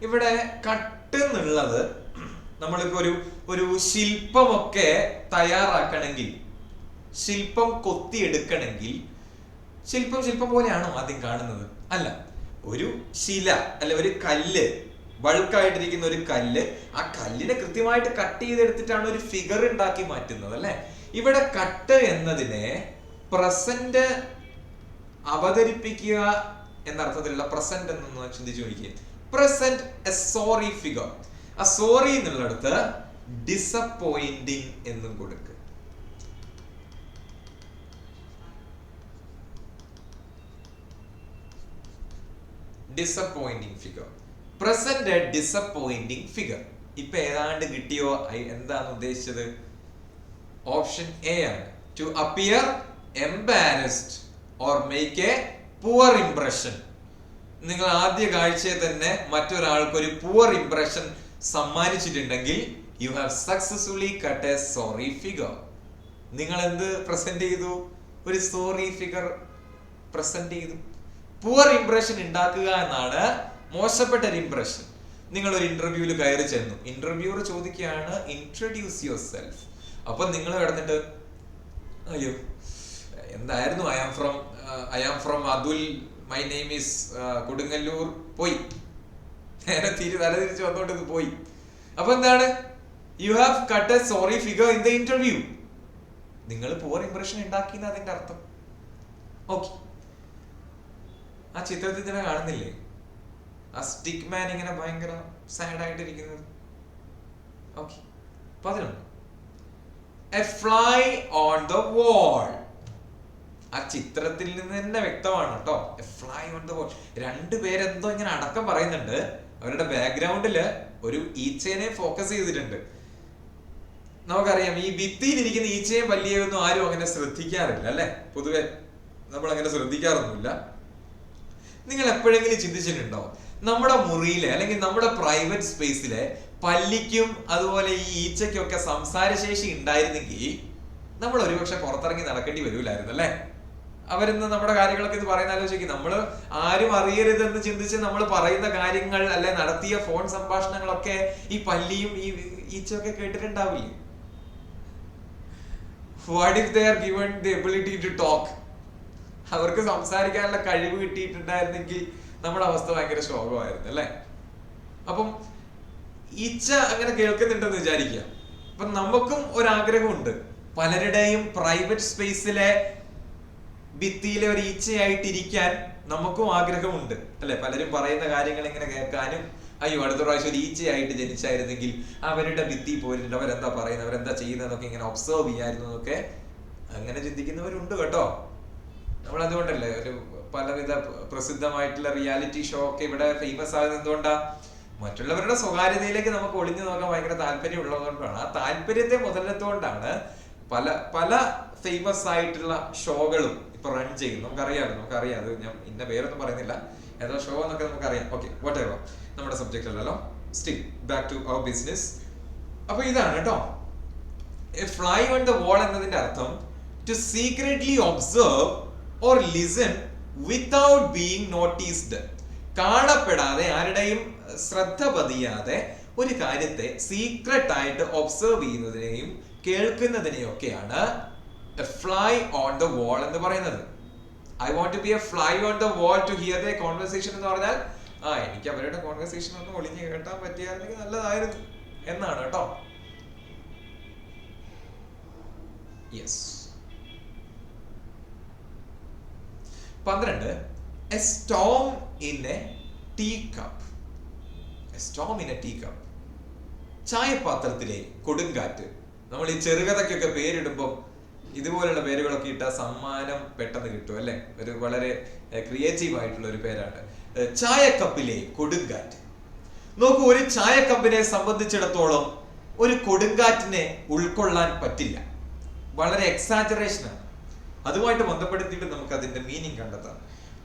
[SPEAKER 1] ഇവിടെ കട്ട് എന്നുള്ളത് നമ്മളിപ്പോ ഒരു ശില്പമൊക്കെ തയ്യാറാക്കണമെങ്കിൽ, ശില്പം കൊത്തിയെടുക്കണമെങ്കിൽ, ശില്പം പോലെയാണോ ആദ്യം കാണുന്നത്? അല്ല, ഒരു ശില അല്ല ഒരു കല്ല്, ബൾക്കായിട്ടിരിക്കുന്ന ഒരു കല്ല്, ആ കല്ലിനെ കൃത്യമായിട്ട് കട്ട് ചെയ്തെടുത്തിട്ടാണ് ഒരു ഫിഗർ ഉണ്ടാക്കി മാറ്റുന്നത് അല്ലെ. ഇവിടെ കട്ട് എന്നതിനെ പ്രസന്റ് അവതരിപ്പിക്കുക എന്ന അർത്ഥത്തിലുള്ള പ്രസന്റ് എന്നൊന്ന് ചിന്തിച്ചു നോക്കിയേ. Present a sorry figure. ആ സോറി എന്നുള്ളിടത്ത് ഡിസപ്പോയിന്റിങ് എന്നും കൊടുക്കുക. Disappointing figure. Present a disappointing figure. ഇപ്പൊ ഏതാണ്ട് കിട്ടിയോ? എന്താണ് ഉദ്ദേശിച്ചത്? ഓപ്ഷൻ എ ആണ്. To appear embarrassed or make a poor impression. നിങ്ങൾ ആദ്യ കാഴ്ചയിൽ തന്നെ മറ്റൊരാൾക്ക് ഒരു പുവർ ഇംപ്രഷൻ സമ്മാനിച്ചിട്ടുണ്ടെങ്കിൽ you have successfully cut a sorry figure. നിങ്ങൾ എന്ത് പ്രസന്റ് ചെയ്തു? ഒരു സോറി ഫിഗർ പ്രസന്റ് ചെയ്തു. പുവർ ഇംപ്രഷൻ ഉണ്ടാക്കുക എന്നാണ് മോശപ്പെട്ട ഒരു ഇംപ്രഷൻ. നിങ്ങൾ ഒരു ഇന്റർവ്യൂവിൽ കയറി ചെന്നു, ഇന്റർവ്യൂവർ ചോദിക്കുകയാണ് ഇൻട്രൊഡ്യൂസ് യുവർ സെൽഫ്. അപ്പൊ നിങ്ങൾ കിടന്നിട്ട് അയ്യോ എന്തായിരുന്നു I am from Atul, my name is Kodungallur, പോയി തലതിരിച്ച് വന്നോണ്ട് ഇത് പോയി. അപ്പൊ എന്താണ്? You have cut a sorry figure in the interview. നിങ്ങൾ പുവർ ഇംപ്രഷൻ ഉണ്ടാക്കി അതിന്റെ അർത്ഥം. ഓക്കെ, ആ ചിത്രത്തിൽ തന്നെ കാണുന്നില്ലേ ആ സ്റ്റിക്ക് മാൻ ഇങ്ങനെ ഭയങ്കര സാഡ് ആയിട്ടിരിക്കുന്നത്? Okay. 11. A fly on the wall. ആ ചിത്രത്തിൽ നിന്ന് തന്നെ വ്യക്തമാണ് കേട്ടോ. A fly on the wall. രണ്ടുപേരെന്തോ ഇങ്ങനെ അടക്കം പറയുന്നുണ്ട്. അവരുടെ ബാക്ക്ഗ്രൗണ്ടില് ഒരു ഈച്ചേനെ ഫോക്കസ് ചെയ്തിട്ടുണ്ട്. നമുക്കറിയാം ഈ ഭിത്തിയിലിരിക്കുന്ന ഈച്ചയും പല്ലിയൊന്നും ആരും അങ്ങനെ ശ്രദ്ധിക്കാറില്ല അല്ലെ. പൊതുവെ നമ്മൾ അങ്ങനെ ശ്രദ്ധിക്കാറൊന്നുമില്ല. നിങ്ങൾ എപ്പോഴെങ്കിലും ചിന്തിച്ചിട്ടുണ്ടോ നമ്മുടെ മുറിയിലെ അല്ലെങ്കിൽ നമ്മുടെ പ്രൈവറ്റ് സ്പേസിലെ പല്ലിക്കും അതുപോലെ ഈ ഈച്ചയ്ക്കൊക്കെ സംസാരശേഷി ഉണ്ടായിരുന്നെങ്കിൽ നമ്മൾ ഒരുപക്ഷെ പുറത്തിറങ്ങി നടക്കേണ്ടി വരൂലായിരുന്നു അല്ലെ. അവരിന്ന് നമ്മുടെ കാര്യങ്ങളൊക്കെ ഇത് പറയുന്ന ആലോചിക്കും. നമ്മൾ ആരും അറിയരുതെന്ന് ചിന്തിച്ച് നമ്മൾ പറയുന്ന കാര്യങ്ങൾ അല്ലെ നടത്തിയ ഫോൺ സംഭാഷണങ്ങളൊക്കെ ഈ പല്ലിയും ഈ ഈച്ചയൊക്കെ കേട്ടിട്ടുണ്ടാവില്ലേ? What if they are given the ability to talk? അവർക്ക് സംസാരിക്കാനുള്ള കഴിവ് കിട്ടിയിട്ടുണ്ടായിരുന്നെങ്കിൽ നമ്മുടെ അവസ്ഥ ഭയങ്കര ശോകമായിരുന്നു അല്ലെ. അപ്പം ഈച്ച അങ്ങനെ കേൾക്കുന്നുണ്ടെന്ന് വിചാരിക്കുക. അപ്പൊ നമുക്കും ഒരാഗ്രഹമുണ്ട്, പലരുടെയും പ്രൈവറ്റ് സ്പേസിലെ ഭിത്തിയിലെ ഒരു ഈച്ചയായിട്ടിരിക്കാൻ നമുക്കും ആഗ്രഹമുണ്ട് അല്ലെ. പലരും പറയുന്ന കാര്യങ്ങൾ ഇങ്ങനെ കേൾക്കാനും, അയ്യോ അടുത്ത പ്രാവശ്യം ഒരു ഈച്ചയായിട്ട് ജനിച്ചായിരുന്നെങ്കിൽ അവരുടെ ഭിത്തി പോയിട്ട് അവരെന്താ പറയുന്നത്, അവരെന്താ ചെയ്യുന്നതൊക്കെ ഇങ്ങനെ ഒബ്സർവ് ചെയ്യായിരുന്നു എന്നൊക്കെ അങ്ങനെ ചിന്തിക്കുന്നവരുണ്ട് കേട്ടോ. നമ്മൾ അതുകൊണ്ടല്ലേ ഒരു പലവിധ പ്രസിദ്ധമായിട്ടുള്ള റിയാലിറ്റി ഷോ ഒക്കെ ഇവിടെ ഫേമസ് ആകുന്നത് എന്തുകൊണ്ടാ? മറ്റുള്ളവരുടെ സ്വകാര്യതയിലേക്ക് നമുക്ക് ഒളിഞ്ഞു നോക്കാൻ ഭയങ്കര താല്പര്യം ഉള്ളതുകൊണ്ടാണ്. ആ താല്പര്യത്തെ മുതലെടുത്തുകൊണ്ടാണ് പല ഫേമസ് ആയിട്ടുള്ള ഷോകളും ഇപ്പൊ റൺ ചെയ്യും. നമുക്കറിയാം അത് ഞാൻ ഇന്ന പേരൊന്നും പറയുന്നില്ല, ഏതോ ഷോ എന്നൊക്കെ നമുക്കറിയാം. ഓക്കെ, വാട്ട് എവർ, നമ്മുടെ സബ്ജക്റ്റ് അല്ലല്ലോ. Still back to our business. അപ്പൊ ഇതാണ് കേട്ടോ ഫ്ലൈ ഓൺ ദ വാൾ എന്നതിന്റെ അർത്ഥം to secretly observe or listen without being noticed. കാണപ്പെടാതെ ആരുടെയും ശ്രദ്ധ പതിയാതെ ഒരു കാര്യത്തെ സീക്രട്ട് ആയിട്ട് ഒബ്സർവ് ചെയ്യുന്നതിനെയും കേൾക്കുന്നതിനെയും ഒക്കെയാണ് ഫ്ലൈ ഓൺ ദ വാൾ എന്ന് പറയുന്നത്. I want to be a fly on the wall to hear the conversation എന്ന് പറഞ്ഞാൽ എനിക്ക് അവരുടെ കോൺവെർസേഷൻ ഒന്ന് ഒളിഞ്ഞു കേട്ടാൻ പറ്റിയായിരുന്നെങ്കിൽ നല്ലതായിരുന്നു എന്നാണ് കേട്ടോ. Yes. 12. A storm in a teacup. A storm in a teacup. ചായപാത്രത്തിലെ കൊടുങ്കാറ്റ് നമ്മൾ ഈ ചെറുകഥയ്ക്കൊക്കെ പേരിടുമ്പോൾ ഇതുപോലുള്ള പേരുകളൊക്കെ ഇട്ടാൽ സമ്മാനം പെട്ടെന്ന് കിട്ടും അല്ലെ. ഒരു വളരെ ക്രിയേറ്റീവ് ആയിട്ടുള്ള ഒരു പേരാണ്. ചായക്കപ്പിലെ കൊടുങ്കാറ്റ്. നോക്കൂ, ഒരു ചായക്കപ്പിനെ സംബന്ധിച്ചിടത്തോളം ഒരു കൊടുങ്കാറ്റിനെ ഉൾക്കൊള്ളാൻ പറ്റില്ല. വളരെ എക്സാജറേഷനാണ്. അതുമായിട്ട് ബന്ധപ്പെടുത്തിയിട്ട് നമുക്ക് അതിന്റെ മീനിങ് കണ്ടെത്താം.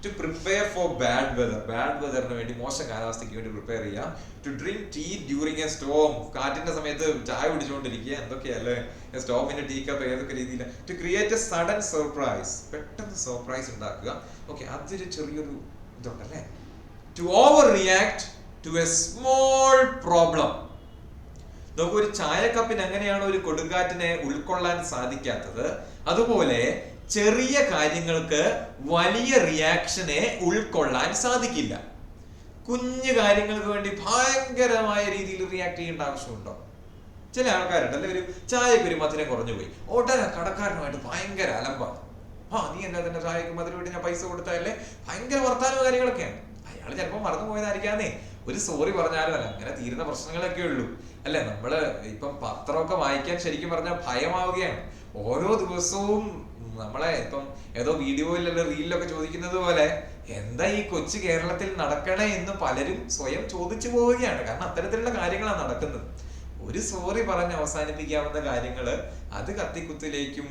[SPEAKER 1] To prepare for bad weather, bad വെതറിന് വേണ്ടി, മോശം കാലാവസ്ഥയ്ക്ക് വേണ്ടി പ്രിപ്പയർ ചെയ്യുക. To drink tea during a storm, കാറ്റിന്റെ സമയത്ത് ചായ കുടിച്ചുകൊണ്ടിരിക്കുക, എന്തൊക്കെയല്ലേ സ്റ്റോമിന്റെ ടീ കപ്പ് ഏതൊക്കെ രീതിയിൽ. To create a sudden surprise, പെട്ടെന്ന് സർപ്രൈസ് ഉണ്ടാക്കുക. ഓക്കെ, അതൊരു ചെറിയൊരു ഇതുണ്ടല്ലേ. To overreact to a small problem. നമുക്ക് ഒരു ചായക്കപ്പിന് എങ്ങനെയാണ് ഒരു കൊടുങ്കാറ്റിനെ ഉൾക്കൊള്ളാൻ സാധിക്കാത്തത്, അതുപോലെ ചെറിയ കാര്യങ്ങൾക്ക് വലിയ റിയാക്ഷനെ ഉൾക്കൊള്ളാൻ സാധിക്കില്ല. കുഞ്ഞു കാര്യങ്ങൾക്ക് വേണ്ടി ഭയങ്കരമായ രീതിയിൽ റിയാക്ട് ചെയ്യേണ്ട ആവശ്യമുണ്ടോ? ചില ആൾക്കാരുണ്ട് അല്ലെ, ഒരു ചായക്ക് ഒരു മധുരം കുറഞ്ഞു പോയി, ഉടനെ കടക്കാരനുമായിട്ട് ഭയങ്കര അലമ്പാണ്. നീ എന്താ തന്നെ ചായക്ക് മധുരം ഇട്ട് ഞാൻ പൈസ കൊടുത്താലേ, ഭയങ്കര വർത്താനവും കാര്യങ്ങളൊക്കെയാണ്. അയാൾ ചിലപ്പോൾ മറന്നു പോയതായിരിക്കാന്നേ, ഒരു സോറി പറഞ്ഞാലും അല്ല, അങ്ങനെ തീരുന്ന പ്രശ്നങ്ങളൊക്കെ ഉള്ളൂ അല്ലെ. നമ്മള് ഇപ്പം പത്രമൊക്കെ വായിക്കാൻ ശരിക്കും പറഞ്ഞാൽ ഭയമാവുകയാണ്. ഓരോ ദിവസവും നമ്മളെ ഇപ്പം ഏതോ വീഡിയോയിലല്ല റീലിലൊക്കെ ചോദിക്കുന്നത് പോലെ എന്താ ഈ കൊച്ചു കേരളത്തിൽ നടക്കണേ എന്ന് പലരും സ്വയം ചോദിച്ചു പോവുകയാണ്. കാരണം അത്തരത്തിലുള്ള കാര്യങ്ങളാണ് നടക്കുന്നത്. ഒരു സോറി പറഞ്ഞ് അവസാനിപ്പിക്കാവുന്ന കാര്യങ്ങള് അത് കത്തിക്കുത്തിലേക്കും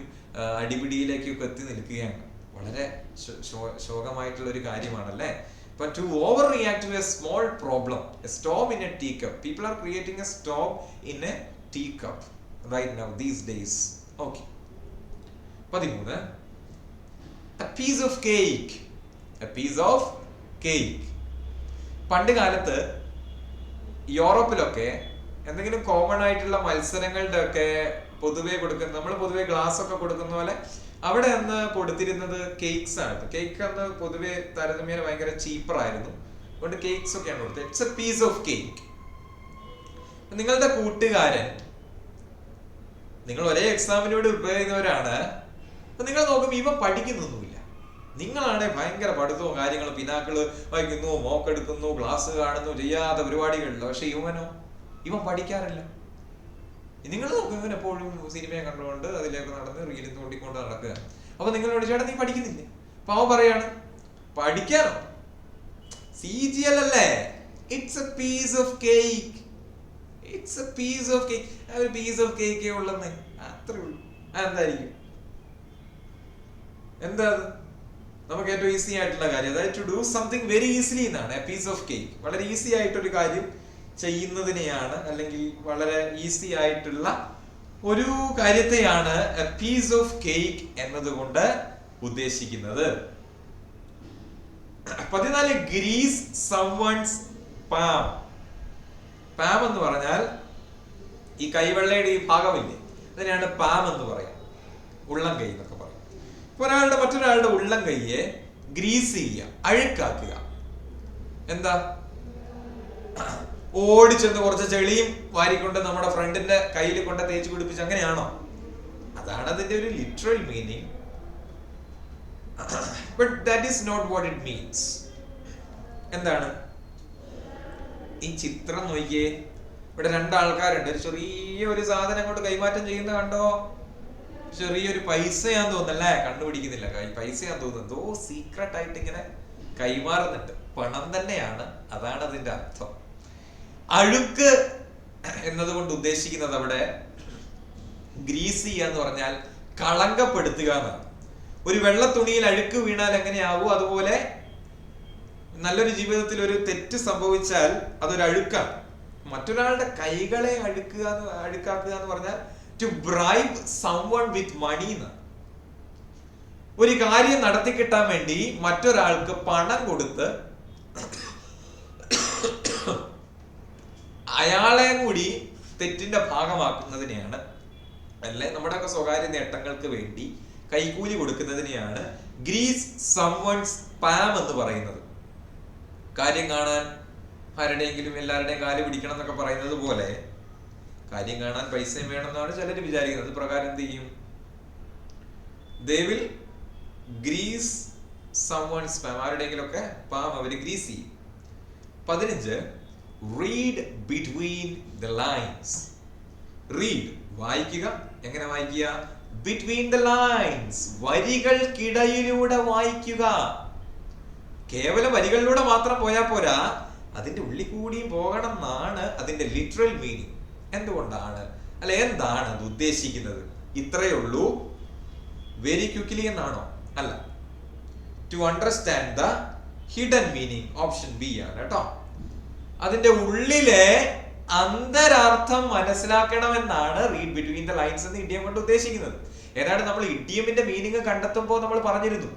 [SPEAKER 1] അടിപിടിയിലേക്കും ഒക്കെ എത്തി നിൽക്കുകയാണ്. വളരെ ശോകമായിട്ടുള്ള ഒരു കാര്യമാണല്ലേ. But to overreact to a small problem, a storm in a teacup. People are creating a storm in a teacup right now these days. Okay. 13. A piece of cake. A piece of cake. പണ്ട് കാലത്ത് യൂറോപ്പിലൊക്കെ എന്തെങ്കിലും common ആയിട്ടുള്ള മത്സരങ്ങളുടെ ഒക്കെ പൊതുവെ കൊടുക്കുന്ന, നമ്മൾ പൊതുവെ ഗ്ലാസ് ഒക്കെ കൊടുക്കുന്ന പോലെ അവിടെ അന്ന് കൊടുത്തിരുന്നത് കേക്ക്സ് ആണ്. കേക്ക് അന്ന് പൊതുവെ താരതമ്യേന ഭയങ്കര ചീപ്പറായിരുന്നു. അതുകൊണ്ട് കേക്ക്സ് ഒക്കെയാണ് കൊടുത്തത്. It's a piece of cake. നിങ്ങളുടെ കൂട്ടുകാരൻ, നിങ്ങൾ ഒരേ എക്സാമിനോട് പ്രിപ്പയർ ചെയ്യുന്നവരാണ്, അപ്പൊ നിങ്ങൾ നോക്കുമ്പോൾ ഇവ പഠിക്കുന്നൊന്നുമില്ല. നിങ്ങളാണെ ഭയങ്കര പഠിത്തവും കാര്യങ്ങളും, പിനാക്കള് വായിക്കുന്നു, മോക്കെടുക്കുന്നു, ക്ലാസ് കാണുന്നു, ചെയ്യാത്ത പരിപാടികളില്ല. പക്ഷെ ഇവൻ പഠിക്കാറില്ല. നിങ്ങൾ നോക്കും, ഇവൻ എപ്പോഴും സിനിമയെ കണ്ടുകൊണ്ട് അതിലേക്ക് നടന്ന് റീലിൽ തോണ്ടിക്കൊണ്ട് നടക്കുക. അപ്പൊ നിങ്ങളോട് ചേട്ടാ നീ പഠിക്കുന്നില്ലേ? അപ്പൊ അവൻ പറയാണ് പഠിക്കാനോ, CGL അല്ലേ, it's a piece of cake, it's a piece of cake. ഒരു പീസ് ഓഫ് കേക്കേ ഉള്ളെന്നേ, അത്രേ ഉള്ളൂ. അതെന്തായിരിക്കും? എന്താ അത്? നമുക്ക് ഏറ്റവും ഈസി ആയിട്ടുള്ള കാര്യം, അതായത് to do something very easily എന്നാണ്. എ പീസ് ഓഫ് കേക്ക്, വളരെ ഈസി ആയിട്ടൊരു കാര്യം ചെയ്യുന്നതിനെയാണ്, അല്ലെങ്കിൽ വളരെ ഈസി ആയിട്ടുള്ള ഒരു കാര്യത്തെയാണ് എ പീസ് ഓഫ് കേക്ക് എന്നതുകൊണ്ട് ഉദ്ദേശിക്കുന്നത്. 14. Greece someone's palm. പാം എന്ന് പറഞ്ഞാൽ ഈ കൈവെള്ളയുടെ ഈ ഭാഗമില്ലേ, അതിനെയാണ് പാം എന്ന് പറയാം, ഉള്ളം കൈ എന്നൊക്കെ പറയും. മറ്റൊരാളുടെ ഉള്ളം കൈയെ ഗ്രീസ് ചെയ്യുക, അഴുക്കാക്കുക. എന്താ? ഓടിച്ചെന്ന് കുറച്ച് ചെളിയും വാരിക്കൊണ്ട് നമ്മുടെ ഫ്രണ്ടിന്റെ കയ്യിൽ കൊണ്ട് തേച്ച് പിടിപ്പിച്ച്, അങ്ങനെയാണോ? അതാണ് അതിന്റെ ഒരു literal meaning. But that is not what it means. എന്താണ് ഈ ചിത്രം? നോക്കിയേ, ഇവിടെ രണ്ടാൾക്കാരുണ്ട്. ഒരു ചെറിയൊരു സാധനം കൊണ്ട് കൈമാറ്റം ചെയ്യുന്ന കണ്ടോ? ചെറിയൊരു പൈസയാന്ന് തോന്നുന്നല്ലേ, കണ്ടുപിടിക്കുന്നില്ല. പൈസയാന്ന് തോന്നുന്നു, എന്തോ സീക്രട്ട് ആയിട്ട് ഇങ്ങനെ കൈമാറുന്നുണ്ട്. പണം തന്നെയാണ്, അതാണ് അതിന്റെ അർത്ഥം. അഴുക്ക് എന്നതുകൊണ്ട് ഉദ്ദേശിക്കുന്നത് അവിടെ ഗ്രീസ് ചെയ്യുക എന്ന് പറഞ്ഞാൽ കളങ്കപ്പെടുത്തുക എന്നാണ്. ഒരു വെള്ള തുണിയിൽ അഴുക്ക് വീണാൽ എങ്ങനെയാവൂ, അതുപോലെ നല്ലൊരു ജീവിതത്തിൽ ഒരു തെറ്റ് സംഭവിച്ചാൽ അതൊരു അഴുക്കാണ്. മറ്റൊരാളുടെ കൈകളെ അഴുക്കാക്കുക എന്ന് പറഞ്ഞാൽ ടു ബ്രൈബ് സംവൺ വിത്ത് മണി എന്നാണ്. ഒരു കാര്യം നടത്തി കിട്ടാൻ വേണ്ടി മറ്റൊരാൾക്ക് പണം കൊടുത്ത് അയാളെ കൂടി തെറ്റിന്റെ ഭാഗമാക്കുന്നതിനെയാണ്, അല്ലെ നമ്മുടെയൊക്കെ സ്വകാര്യ നേട്ടങ്ങൾക്ക് വേണ്ടി കൈക്കൂലി കൊടുക്കുന്നതിനെയാണ് ഗ്രീസ് സംവൺസ് പാം എന്ന് പറയുന്നത്. കാര്യം കാണാൻ ആരുടെയെങ്കിലും എല്ലാവരുടെയും കാല് പിടിക്കണം എന്നൊക്കെ പറയുന്നത് പോലെ കാര്യം കാണാൻ പൈസയും വേണമെന്നാണ് ചിലർ വിചാരിക്കുന്നത്. പ്രകാരം എന്ത് ചെയ്യും? they will grease someone's palm. ആരുടെയെങ്കിലും ഒക്കെ പാം അവർ ഗ്രീസ് ചെയ്യും. 15. read between the lines. read വായിക്കുക. എങ്ങനെ വായിക്കുക? ബിറ്റ്വീൻ ദ ലൈൻസ്, വരികൾക്കിടയിലൂടെ വായിക്കുക. കേവലം വരികളിലൂടെ മാത്രം പോയാൽ പോരാ, അതിന്റെ ഉള്ളിൽ കൂടിയും പോകണം എന്നാണ് അതിന്റെ ലിറ്ററൽ മീനിങ്. എന്തുകൊണ്ടാണ്, അല്ലെ എന്താണ് അത് ഉദ്ദേശിക്കുന്നത്? ഇത്രയേ ഉള്ളൂ. വെരി ക്വിക്ക്ലി എന്നാണോ? അല്ല. To understand the hidden meaning, option B ആണ് കേട്ടോ. അതിന്റെ ഉള്ളിലെ അന്തരാർത്ഥം മനസ്സിലാക്കണമെന്നാണ് റീഡ് ബിറ്റ്വീൻ ദ ലൈൻസ് എന്ന് ഇഡിയം കൊണ്ട് ഉദ്ദേശിക്കുന്നത്. ഏതാണ്ട് നമ്മൾ ഇഡിയമിന്റെ മീനിങ് കണ്ടെത്തുമ്പോൾ നമ്മൾ പറഞ്ഞിരുന്നു,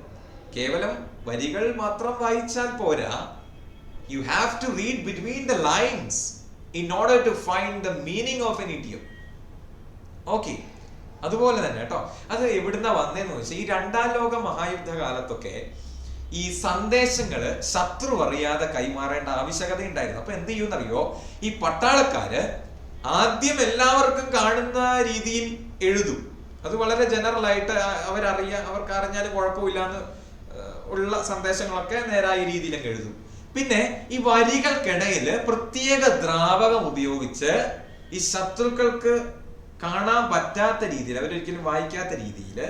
[SPEAKER 1] കേവലം വരികൾ മാത്രം വായിച്ചാൽ പോരാ, you have to read between the lines in order to find the meaning of an idiom. Okay, അതുപോലെ തന്നെ കേട്ടോ. അത് എവിടുന്ന വന്നേന്ന് വെച്ചാൽ ഈ രണ്ടാം ലോക മഹായുദ്ധ കാലത്തൊക്കെ ഈ സന്ദേശങ്ങള് ശത്രു അറിയാതെ കൈമാറേണ്ട ആവശ്യകത ഉണ്ടായിരുന്നു. അപ്പൊ എന്ത് ചെയ്യുമെന്നറിയോ, ഈ പട്ടാളക്കാര് ആദ്യം എല്ലാവർക്കും കാണുന്ന രീതിയിൽ എഴുതും. അത് വളരെ ജനറൽ ആയിട്ട് അവർക്ക് അറിഞ്ഞാലും കുഴപ്പമില്ലാന്ന് ഉള്ള സന്ദേശങ്ങളൊക്കെ നേരായ രീതിയിലൊക്കെ എഴുതും. പിന്നെ ഈ വരികൾക്കിടയിൽ പ്രത്യേക ദ്രാവകം ഉപയോഗിച്ച് ഈ ശത്രുക്കൾക്ക് കാണാൻ പറ്റാത്ത രീതിയിൽ, അവരൊരിക്കലും വായിക്കാത്ത രീതിയിൽ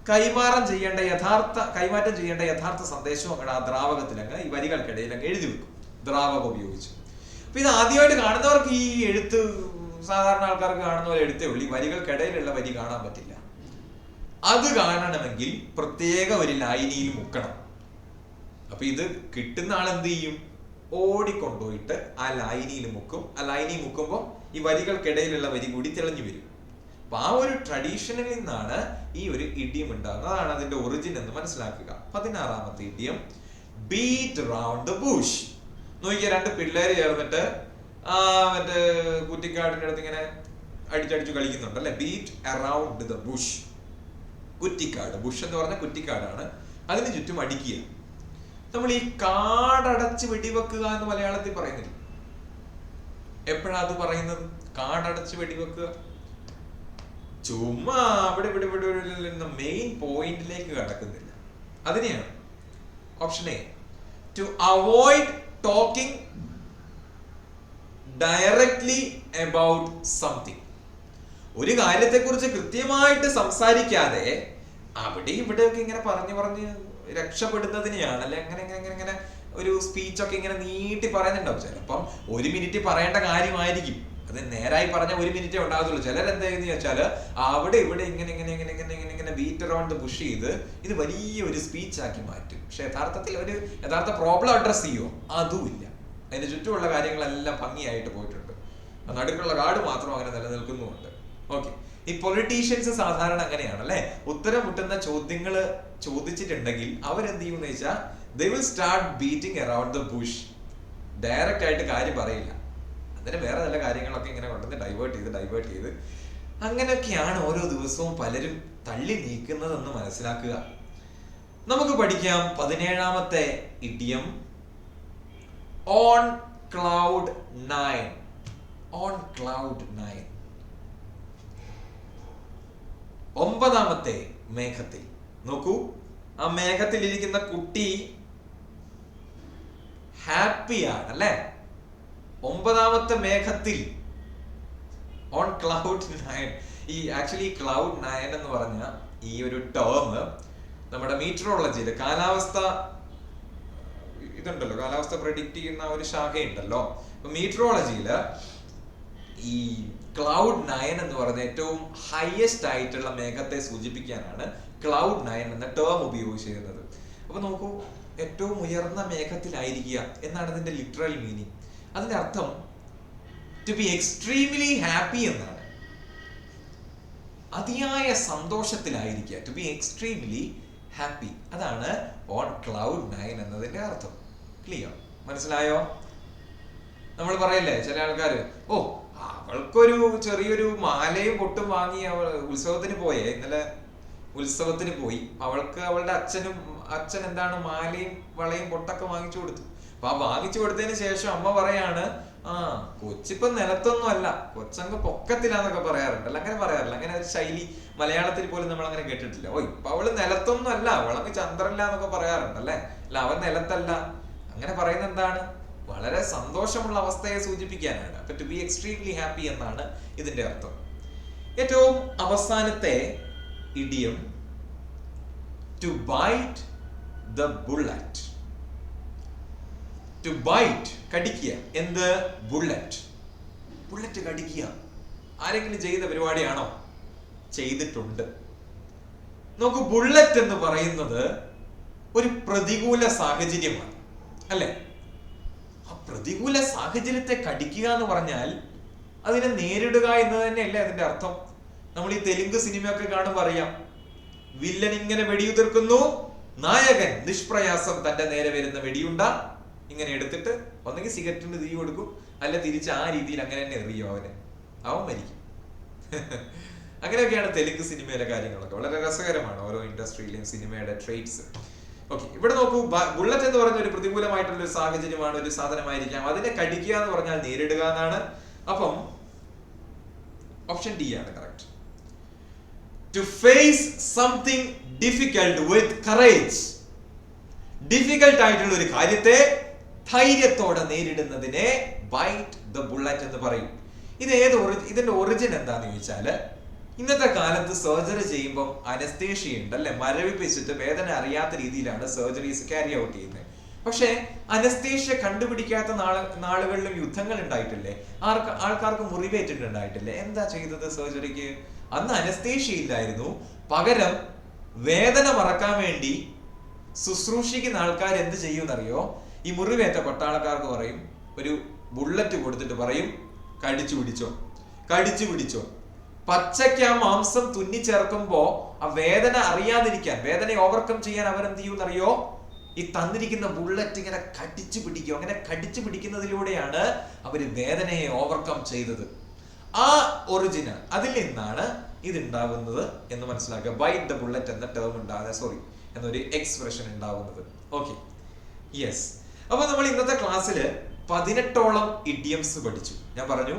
[SPEAKER 1] കൈമാറ്റം ചെയ്യേണ്ട യഥാർത്ഥ സന്ദേശവും അങ്ങ് ആ ദ്രാവകത്തിൽ അങ്ങ് ഈ വരികൾക്കിടയിൽ അങ്ങ് എഴുതി വെക്കും, ദ്രാവകം ഉപയോഗിച്ചു. അപ്പൊ ഇത് ആദ്യമായിട്ട് കാണുന്നവർക്ക് ഈ എഴുത്ത്, സാധാരണ ആൾക്കാർക്ക് കാണുന്ന പോലെ എഴുത്തേ ഉള്ളൂ. ഈ വരികൾക്കിടയിലുള്ള വരി കാണാൻ പറ്റില്ല. അത് കാണണമെങ്കിൽ പ്രത്യേക ഒരു ലൈനിയിൽ മുക്കണം. അപ്പൊ ഇത് കിട്ടുന്ന ആൾ എന്ത് ചെയ്യും? ഓടിക്കൊണ്ടുപോയിട്ട് ആ ലൈനിയിൽ മുക്കും. ആ ലൈനിൽ മുക്കുമ്പോൾ ഈ വരികൾക്കിടയിലുള്ള വരി കൂടി തെളിഞ്ഞു വരും. അപ്പൊ ആ ഒരു ട്രഡീഷനിൽ നിന്നാണ് ഈ ഒരു ഇഡിയം ഉണ്ടാകുന്നത്. അതാണ് അതിന്റെ ഒറിജിൻ എന്ന് മനസ്സിലാക്കുക. 16ാമത്തെ idiom, beat round the bush. നോക്കിയ രണ്ട് പിള്ളേര് ചേർന്നിട്ട് മറ്റേ കുറ്റിക്കാടിന്റെ അടുത്ത് ഇങ്ങനെ അടിച്ചടിച്ചു കളിക്കുന്നുണ്ട് അല്ലെ. Beat around the Bush. Kuttikkad, Bush എന്ന് പറഞ്ഞാൽ കുറ്റിക്കാടാണ്, അതിന് ചുറ്റും അടിക്കുക. നമ്മൾ ഈ കാടടച്ച് വെടിവെക്കുക എന്ന് മലയാളത്തിൽ പറയുന്നില്ല. എപ്പോഴാ അത് പറയുന്നത്? കാടടച്ച് വെടിവെക്കുക. ചുമ്മാ അവിടെ മെയിൻ പോയിന്റിലേക്ക് കടക്കുന്നില്ല. അതിനെയാണ് option A, to avoid talking directly about something. ഒരു കാര്യത്തെക്കുറിച്ച് കൃത്യമായിട്ട് സംസാരിക്കാതെ അവിടെ ഇവിടെയൊക്കെ ഇങ്ങനെ പറഞ്ഞ് രക്ഷപ്പെടുന്നതിനെയാണ്. അല്ലെ അങ്ങനെ ഒരു സ്പീച്ചൊക്കെ ഇങ്ങനെ നീട്ടി പറയുന്നുണ്ടാവും. ചിലപ്പം 1 മിനിറ്റ് പറയേണ്ട കാര്യമായിരിക്കും, അത് നേരായി പറഞ്ഞ 1 മിനിറ്റേ ഉണ്ടാകത്തുള്ളൂ. ചിലരെന്താ ചെയ്യുന്ന വെച്ചാല് അവിടെ ഇവിടെ ഇങ്ങനെ ബീറ്റ് അറൗണ്ട് പുഷ് ചെയ്ത് ഇത് വലിയൊരു സ്പീച്ച് ആക്കി മാറ്റും. പക്ഷെ യഥാർത്ഥത്തിൽ ഒരു യഥാർത്ഥ പ്രോബ്ലം അഡ്രസ് ചെയ്യുമോ? അതുമില്ല. അതിന്റെ ചുറ്റുമുള്ള കാര്യങ്ങളെല്ലാം ഭംഗിയായിട്ട് പോയിട്ടുണ്ട്. നടുക്കുള്ള കാട് മാത്രം അങ്ങനെ നിലനിൽക്കുന്നുമുണ്ട്. ഓക്കെ, ഈ പൊളിറ്റീഷ്യൻസ് സാധാരണ അങ്ങനെയാണ് അല്ലെ. ഉത്തരം മുട്ടുന്ന ചോദ്യങ്ങൾ ചോദിച്ചിട്ടുണ്ടെങ്കിൽ അവരെന്ത് ചെയ്യുമെന്ന് വെച്ചാൽ they will start beating around the bush. Direct ആയിട്ട് കാര്യം പറയില്ല, അതിന് വേറെ നല്ല കാര്യങ്ങളൊക്കെ ഇങ്ങനെ കൊണ്ടുവന്ന് ഡൈവേർട്ട് ചെയ്ത് അങ്ങനെയൊക്കെയാണ് ഓരോ ദിവസവും പലരും തള്ളി നീക്കുന്നതെന്ന് മനസ്സിലാക്കുക. നമുക്ക് പഠിക്കാം 17ാമത്തെ idiom, on cloud 9. On cloud 9, 9ാമത്തെ മേഘത്തിൽ. നോക്കൂ, ആ മേഘത്തിൽ ഇരിക്കുന്ന കുട്ടി ഹാപ്പിയാണ് അല്ലെ. 9ാമത്തെ മേഘത്തിൽ, ഓൺ ക്ലൗഡ് 9. ഈ ആക്ച്വലി ക്ലൗഡ് 9 എന്ന് പറഞ്ഞ ഈ ഒരു ടേം നമ്മുടെ മീറ്ററോളജിയില് കാലാവസ്ഥ ഇതുണ്ടല്ലോ, കാലാവസ്ഥ പ്രെഡിക്റ്റ് ചെയ്യുന്ന ഒരു ശാഖയുണ്ടല്ലോ. അപ്പൊ മീറ്ററോളജിയില് ഈ ക്ലൗഡ് 9 എന്ന് പറയുന്ന ഏറ്റവും ഹയസ്റ്റ് ആയിട്ടുള്ള മേഘത്തെ സൂചിപ്പിക്കാനാണ് ക്ലൗഡ് 9 എന്ന ടേം ഉപയോഗിച്ചിരുന്നത്. അപ്പൊ നോക്കൂ, ഏറ്റവും ഉയർന്ന മേഘത്തിലായിരിക്കുക എന്നാണ് അതിന്റെ ലിറ്ററൽ മീനിങ്. അതിന്റെ അർത്ഥം ടു ബി എക്സ്ട്രീംലി ഹാപ്പി എന്നാണ്. അതിയായ സന്തോഷത്തിലായിരിക്കുക, ടു ബി എക്സ്ട്രീംലി ഹാപ്പി. അതാണ് ഓൺ ക്ലൗഡ് 9 എന്നതിന്റെ അർത്ഥം. ക്ലിയർ? മനസ്സിലായോ? നമ്മൾ പറയല്ലേ ചില ആൾക്കാര്, ഓ അവൾക്കൊരു ചെറിയൊരു മാലയും പൊട്ടും വാങ്ങി അവൾ ഉത്സവത്തിന് പോയേ, ഇന്നലെ ഉത്സവത്തിന് പോയി. അവൾക്ക് അവളുടെ അച്ഛൻ എന്താണ് മാലയും വളയും പൊട്ടൊക്കെ വാങ്ങിച്ചു കൊടുത്തു. അപ്പൊ ആ വാങ്ങിച്ചു കൊടുത്തതിന് ശേഷം അമ്മ പറയാണ്, കൊച്ചിപ്പോ നിലത്തൊന്നും അല്ല, കൊച്ചങ്ങ് പൊക്കത്തിലാന്നൊക്കെ പറയാറുണ്ടല്ലോ. അങ്ങനെ പറയാറില്ല, അങ്ങനെ ഒരു ശൈലി മലയാളത്തിൽ പോലും നമ്മൾ അങ്ങനെ കേട്ടിട്ടില്ല. ഓ ഇപ്പൊ അവള് നിലത്തൊന്നും അല്ല, അവളങ്ങ് ചന്ദ്രല്ല എന്നൊക്കെ പറയാറുണ്ടല്ലേ. അല്ല അവൻ നിലത്തല്ല. അങ്ങനെ പറയുന്നത് എന്താണ്? വളരെ സന്തോഷമുള്ള അവസ്ഥയെ സൂചിപ്പിക്കാനാണ്. അപ്പൊ ടു ബി എക്സ്ട്രീംലി ഹാപ്പി എന്നാണ് ഇതിന്റെ അർത്ഥം. ഏറ്റവും അവസാനത്തെ idiom to bite the bullet. To bite കടിക്കുക. എന്ത്? ബുള്ളറ്റ്. ബുള്ളറ്റ് കടിക്കുക. ആരെങ്കിലും ചെയ്ത പരിപാടിയാണോ? ചെയ്തിട്ടുണ്ട്. നോക്കൂ, ബുള്ളറ്റ് എന്ന് പറയുന്നത് ഒരു പ്രതികൂല സാഹചര്യമാണ്, അല്ലെ? ആ പ്രതികൂല സാഹചര്യത്തെ കടിക്കുക എന്ന് പറഞ്ഞാൽ അതിനെ നേരിടുക എന്ന് തന്നെയല്ലേ അതിന്റെ അർത്ഥം. നമ്മൾ ഈ തെലുങ്ക് സിനിമയൊക്കെ കാണുമ്പോൾ അറിയാം, വില്ലൻ ഇങ്ങനെ വെടിയുതിർക്കുന്നു, നായകൻ നിഷ്പ്രയാസം തന്റെ നേരെ വരുന്ന വെടിയുണ്ട ഇങ്ങനെ എടുത്തിട്ട് ഒന്നെങ്കിൽ സിഗരറ്റിന് തീ കൊടുക്കും, അല്ല തിരിച്ച് ആ രീതിയിൽ അങ്ങനെ തന്നെ എറിയും, അവൻ മരിക്കും. അങ്ങനെയൊക്കെയാണ് തെലുങ്ക് സിനിമയിലെ കാര്യങ്ങളൊക്കെ. വളരെ രസകരമാണ് ഓരോ ഇൻഡസ്ട്രിയിലെയും സിനിമയുടെ ട്രേറ്റ്സ്. ഓക്കെ, ഇവിടെ നോക്കൂ, ബുള്ളറ്റ് എന്ന് പറയുന്ന ഒരു പ്രതികൂലമായിട്ടുള്ള ഒരു സാഹചര്യമാണ്, ഒരു സാധനമായിരിക്കാം. അതിനെ കടിക്കുക എന്ന് പറഞ്ഞാൽ നേരിടുക എന്നാണ്. അപ്പം ഓപ്ഷൻ ഡി ആണ് correct. To face something difficult with courage. Difficult ആയിട്ടുള്ള ഒരു കാര്യത്തെ ധൈര്യത്തോടെ നേരിടുന്നതിനെ ബൈറ്റ് ദ ബുള്ളറ്റ് എന്ന് പറയും. ഇതിന്റെ ഒറിജിൻ എന്താന്ന് ചോദിച്ചാല്, ഇന്നത്തെ കാലത്ത് സർജറി ചെയ്യുമ്പോൾ അനസ്തേഷ്യ ഉണ്ട്, അല്ലെ? മരവിപ്പിച്ചിട്ട് വേദന അറിയാത്ത രീതിയിലാണ് സർജറീസ് ക്യാരി ഔട്ട് ചെയ്യുന്നത്. പക്ഷെ അനസ്തേഷ്യ കണ്ടുപിടിക്കാത്ത നാളുകളിലും യുദ്ധങ്ങൾ ഉണ്ടായിട്ടില്ലേ? ആൾക്കാർക്ക് മുറിവേറ്റിട്ടുണ്ടായിട്ടില്ലേ? എന്താ ചെയ്തത് സർജറിക്ക്? അന്ന് അനസ്തേഷ്യ ഇല്ലായിരുന്നു. പകരം വേദന മറക്കാൻ വേണ്ടി ശുശ്രൂഷിക്കുന്ന ആൾക്കാർ എന്ത് ചെയ്യുമെന്നറിയോ? ഈ മുറിവേറ്റ പട്ടാളക്കാർക്ക് പറയും, ഒരു ബുള്ളറ്റ് കൊടുത്തിട്ട് പറയും, കടിച്ചു പിടിച്ചോ. പച്ചയ്ക്ക് ആ മാംസം തുന്നിച്ചേർക്കുമ്പോ ആ വേദന അറിയാതിരിക്കാൻ, വേദനയെ ഓവർകം ചെയ്യാൻ അവരെന്ത് ചെയ്യുമെന്നറിയോ? ഈ തന്നിരിക്കുന്ന ബുള്ളറ്റ് ഇങ്ങനെ കടിച്ചു പിടിക്കും. അങ്ങനെ കടിച്ചു പിടിക്കുന്നതിലൂടെയാണ് അവര് വേദനയെ ഓവർകം ചെയ്തത്. ആ ഒറിജിനൽ, അതിൽ നിന്നാണ് ഇത് ഉണ്ടാകുന്നത് എന്ന് മനസ്സിലാക്കുക. ബൈറ്റ് ദ ബുള്ളറ്റ് എന്ന ടേം എന്നൊരു എക്സ്പ്രഷൻ ഉണ്ടാവുന്നത്. Okay, yes. അപ്പൊ നമ്മൾ ഇന്നത്തെ ക്ലാസ്സിൽ 18ഓളം ഇഡിയംസ് പഠിച്ചു. ഞാൻ പറഞ്ഞു,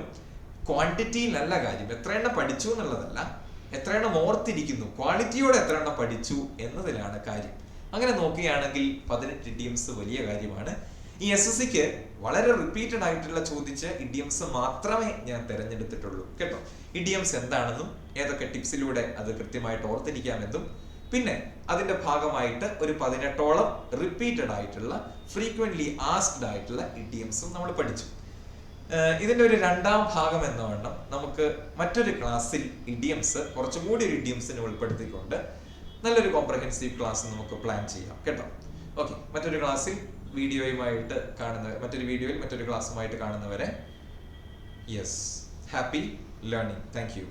[SPEAKER 1] ക്വാണ്ടിറ്റിയിലല്ല കാര്യം, എത്ര എണ്ണം പഠിച്ചു എന്നുള്ളതല്ല, എത്ര എണ്ണം ഓർത്തിരിക്കുന്നു, ക്വാളിറ്റിയോടെ എത്ര എണ്ണം പഠിച്ചു എന്നതിലാണ് കാര്യം. അങ്ങനെ നോക്കുകയാണെങ്കിൽ 18 ഇഡിയംസ് വലിയ കാര്യമാണ്. ഈ SSCക്ക് വളരെ റിപ്പീറ്റഡ് ആയിട്ടുള്ള ചോദിച്ച ഇഡിയംസ് മാത്രമേ ഞാൻ തിരഞ്ഞെടുത്തിട്ടുള്ളൂ കേട്ടോ. ഇഡിയംസ് എന്താണെന്നും ഏതൊക്കെ ടിപ്സിലൂടെ അത് കൃത്യമായിട്ട് ഓർത്തിരിക്കാമെന്നും പിന്നെ അതിന്റെ ഭാഗമായിട്ട് ഒരു 18ഓളം റിപ്പീറ്റഡ് ആയിട്ടുള്ള ഫ്രീക്വന്റ്ലി ആസ്ക്ഡ് ആയിട്ടുള്ള ഇഡിയംസും നമ്മൾ പഠിച്ചു. ഇതിന്റെ ഒരു രണ്ടാം ഭാഗം എന്നവണ്ണം നമുക്ക് മറ്റൊരു ക്ലാസ്സിൽ ഇഡിയംസ്, കുറച്ചും കൂടി ഒരു ഇഡിയംസിനെ ഉൾപ്പെടുത്തിക്കൊണ്ട് നല്ലൊരു കോംപ്രഹെൻസീവ് ക്ലാസ് നമുക്ക് പ്ലാൻ ചെയ്യാം കേട്ടോ. ഓക്കെ, മറ്റൊരു വീഡിയോയിൽ മറ്റൊരു ക്ലാസ്സുമായിട്ട് കാണുന്നവരെ yes, happy learning. Thank you.